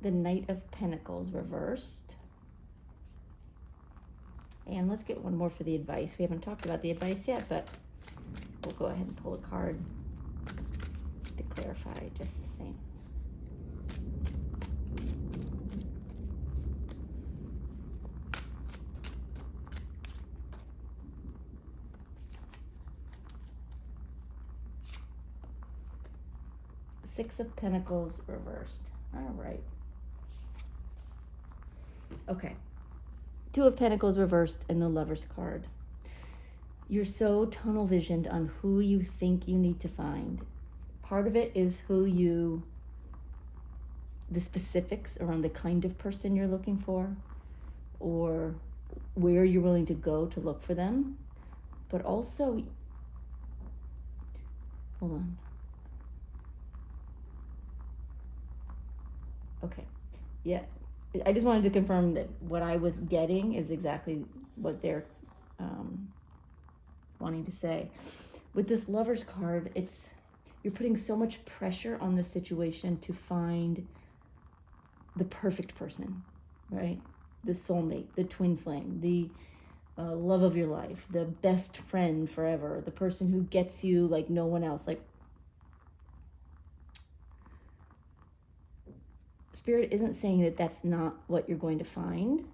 The Knight of Pentacles reversed. And let's get one more for the advice. We haven't talked about the advice yet, but we'll go ahead and pull a card to clarify just the same. Six of Pentacles reversed. All right. Okay. Two of Pentacles reversed and the Lover's card. You're so tunnel visioned on who you think you need to find. Part of it is the specifics around the kind of person you're looking for or where you're willing to go to look for them. But also, hold on. Okay. Yeah. I just wanted to confirm that what I was getting is exactly what they're wanting to say. With this Lover's card, you're putting so much pressure on the situation to find the perfect person, right? The soulmate, the twin flame, the love of your life, the best friend forever, the person who gets you like no one else. Like, Spirit isn't saying that that's not what you're going to find,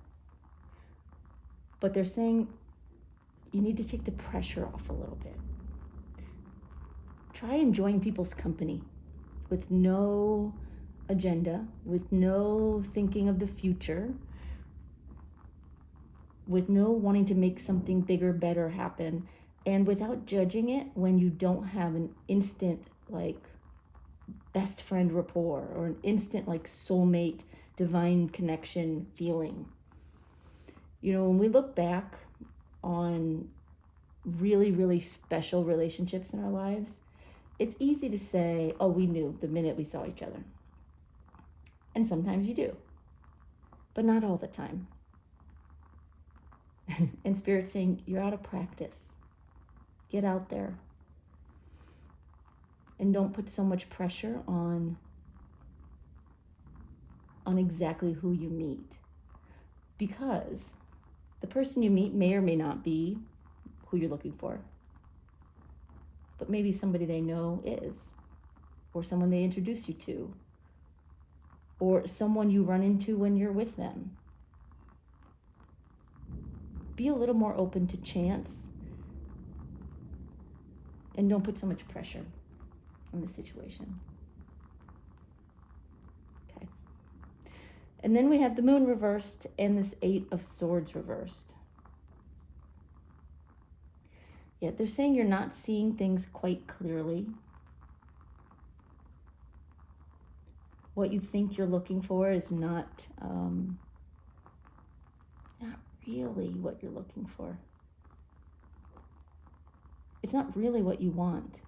but they're saying you need to take the pressure off a little bit. Try enjoying people's company with no agenda, with no thinking of the future, with no wanting to make something bigger, better happen, and without judging it when you don't have an instant like best friend rapport or an instant like soulmate divine connection feeling. You know, when we look back on really, really special relationships in our lives, it's easy to say, oh, we knew the minute we saw each other. And sometimes you do, but not all the time. And Spirit's saying, you're out of practice. Get out there. And don't put so much pressure on exactly who you meet. Because the person you meet may or may not be who you're looking for. But maybe somebody they know is. Or someone they introduce you to. Or someone you run into when you're with them. Be a little more open to chance. And don't put so much pressure on the situation. Okay. And then we have the Moon reversed and this 8 of Swords reversed. Yeah, they're saying you're not seeing things quite clearly. What you think you're looking for is not really what you're looking for. It's not really what you want.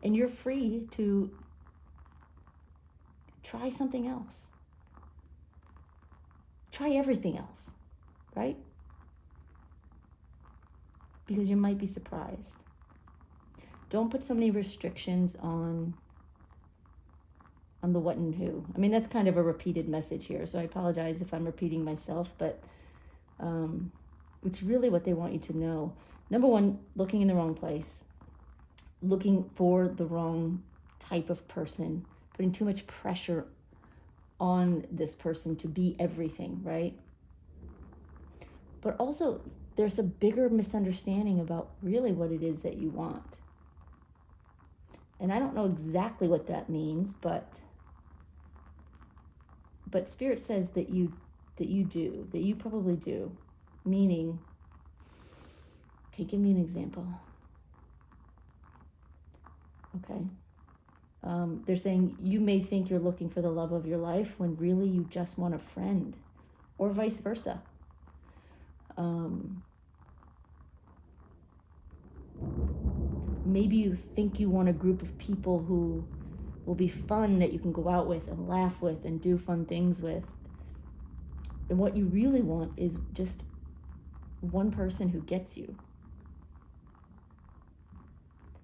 And you're free to try something else. Try everything else, right? Because you might be surprised. Don't put so many restrictions on the what and who. I mean, that's kind of a repeated message here, so I apologize if I'm repeating myself, but it's really what they want you to know. Number one, looking in the wrong place. Looking for the wrong type of person. Putting too much pressure on this person to be everything, right? But also, there's a bigger misunderstanding about really what it is that you want. And I don't know exactly what that means, but Spirit says that you probably do. Meaning, okay, give me an example. Okay. They're saying you may think you're looking for the love of your life when really you just want a friend, or vice versa. Maybe you think you want a group of people who will be fun, that you can go out with and laugh with and do fun things with. And what you really want is just one person who gets you.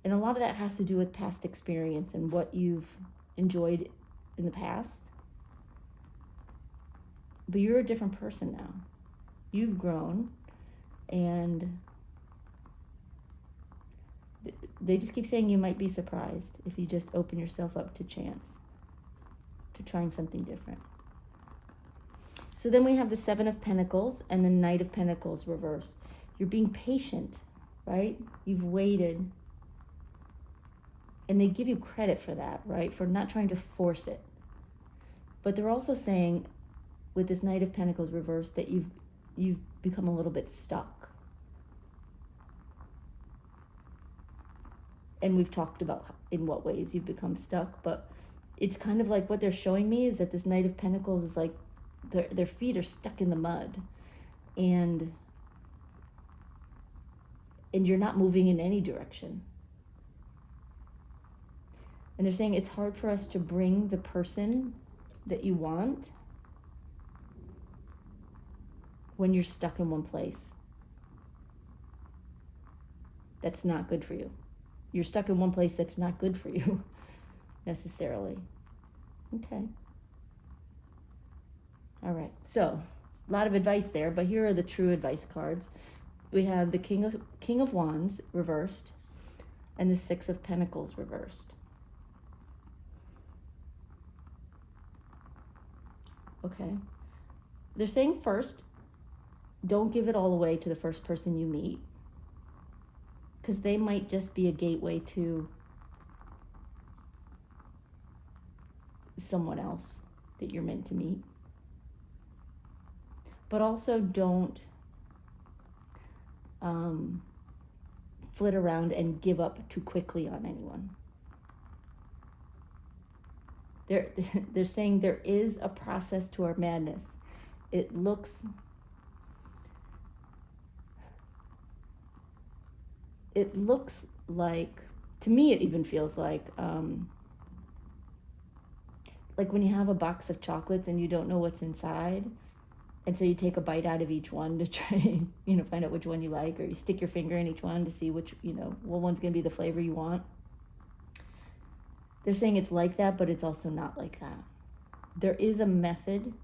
And a lot of that has to do with past experience and what you've enjoyed in the past. But you're a different person now. You've grown, and they just keep saying you might be surprised if you just open yourself up to chance, to trying something different. So then we have the 7 of Pentacles and the Knight of Pentacles reversed. You're being patient, right? You've waited. And they give you credit for that, right? For not trying to force it. But they're also saying, with this Knight of Pentacles reversed, that you've become a little bit stuck. And we've talked about in what ways you've become stuck, but it's kind of like what they're showing me is that this Knight of Pentacles is like their feet are stuck in the mud, and you're not moving in any direction. And they're saying it's hard for us to bring the person that you want when you're stuck in one place. that's not good for you. You're stuck in one place that's not good for you necessarily. Okay. All right. So, a lot of advice there, but here are the true advice cards. We have the King of Wands reversed and the Six of Pentacles reversed. Okay. They're saying first, don't give it all away to the first person you meet, because they might just be a gateway to someone else that you're meant to meet. But also don't flit around and give up too quickly on anyone. They're saying there is a process to our madness. It looks like, to me it even feels like when you have a box of chocolates and you don't know what's inside, and so you take a bite out of each one to try and find out which one you like, or you stick your finger in each one to see which what one's going to be the flavor you want. They're saying it's like that, but it's also not like that. There is a method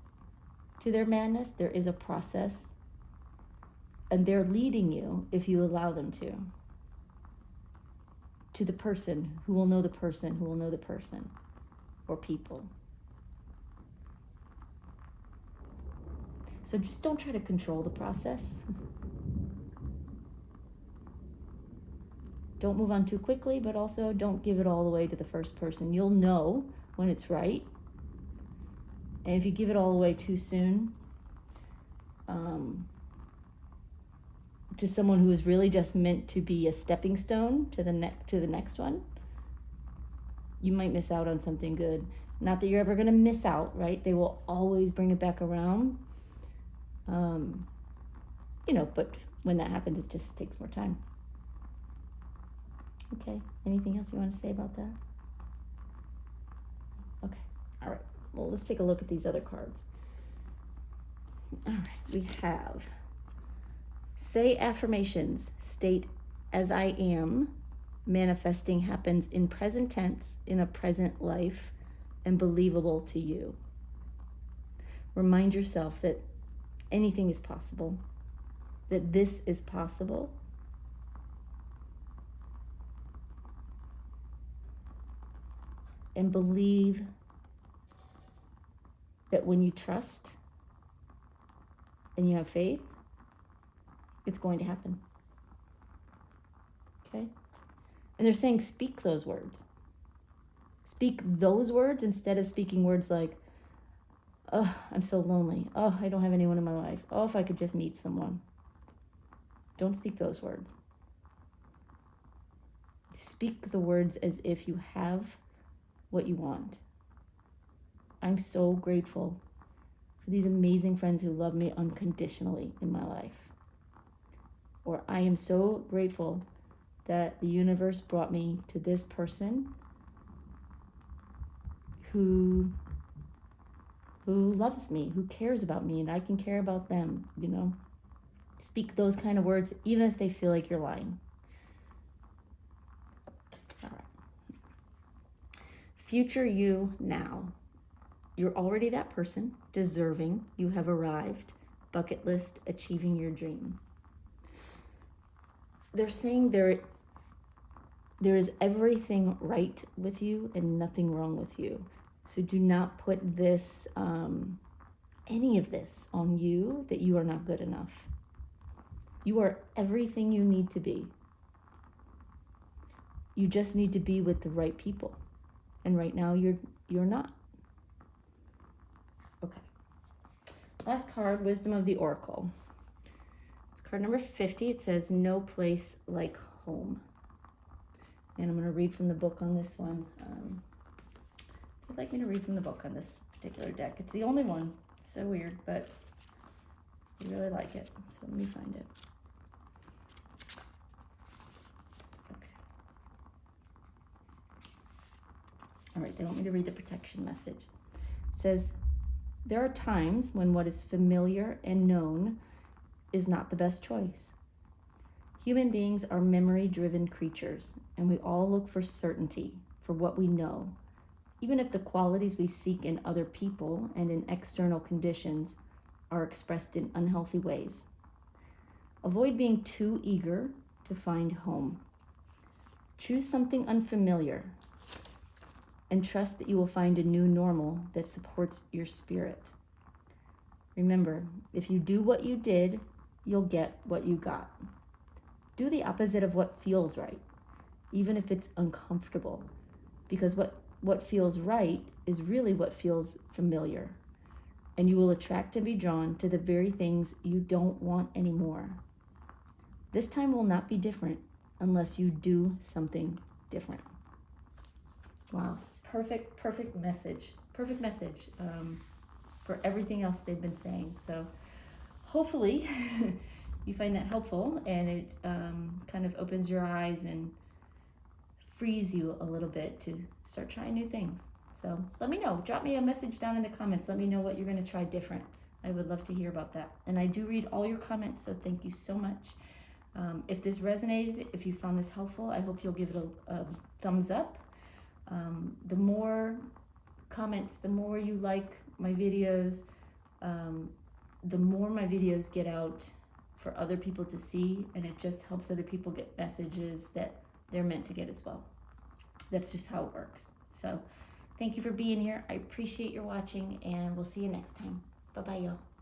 to their madness. There is a process, and they're leading you, if you allow them to the person who will know the person who will know the person, or people. So just don't try to control the process. Don't move on too quickly, but also don't give it all away to the first person. You'll know when it's right. And if you give it all away too soon, to someone who is really just meant to be a stepping stone to the next one, you might miss out on something good. Not that you're ever going to miss out, right? They will always bring it back around. But when that happens, it just takes more time. Okay, anything else you want to say about that? Okay, all right. Well, let's take a look at these other cards. All right, we have say affirmations, state as I am, manifesting happens in present tense, in a present life, and believable to you. Remind yourself that anything is possible, that this is possible. And believe that when you trust and you have faith, it's going to happen. Okay? And they're saying speak those words. Speak those words instead of speaking words like, oh, I'm so lonely. Oh, I don't have anyone in my life. Oh, if I could just meet someone. Don't speak those words. Speak the words as if you have what you want. I'm so grateful for these amazing friends who love me unconditionally in my life. Or I am so grateful that the universe brought me to this person who loves me, who cares about me, and I can care about them, Speak those kind of words, even if they feel like you're lying. All right. Future you now. You're already that person, deserving. You have arrived. Bucket list, achieving your dream. They're saying there is everything right with you and nothing wrong with you. So do not put this, any of this on you, that you are not good enough. You are everything you need to be. You just need to be with the right people. And right now you're not. Okay. Last card, Wisdom of the Oracle. It's card number 50. It says, no place like home. And I'm going to read from the book on this one. If you'd like me to read from the book on this particular deck. It's the only one. It's so weird, but I really like it. So let me find it. Okay. All right, they want me to read the protection message. It says, there are times when what is familiar and known is not the best choice. Human beings are memory-driven creatures, and we all look for certainty, for what we know, even if the qualities we seek in other people and in external conditions are expressed in unhealthy ways. Avoid being too eager to find home. Choose something unfamiliar and trust that you will find a new normal that supports your spirit. Remember, if you do what you did, you'll get what you got. Do the opposite of what feels right, even if it's uncomfortable, because what feels right is really what feels familiar, and you will attract and be drawn to the very things you don't want anymore. This time will not be different unless you do something different. Wow, perfect message for everything else they've been saying. So hopefully you find that helpful, and it kind of opens your eyes and frees you a little bit to start trying new things. So let me know. Drop me a message down in the comments. Let me know what you're going to try different. I would love to hear about that. And I do read all your comments, so thank you so much. If this resonated, if you found this helpful, I hope you'll give it a thumbs up. The more comments, the more you like my videos, the more my videos get out for other people to see, and it just helps other people get messages that they're meant to get as well. That's just how it works. So thank you for being here. I appreciate your watching, and we'll see you next time. Bye-bye, y'all.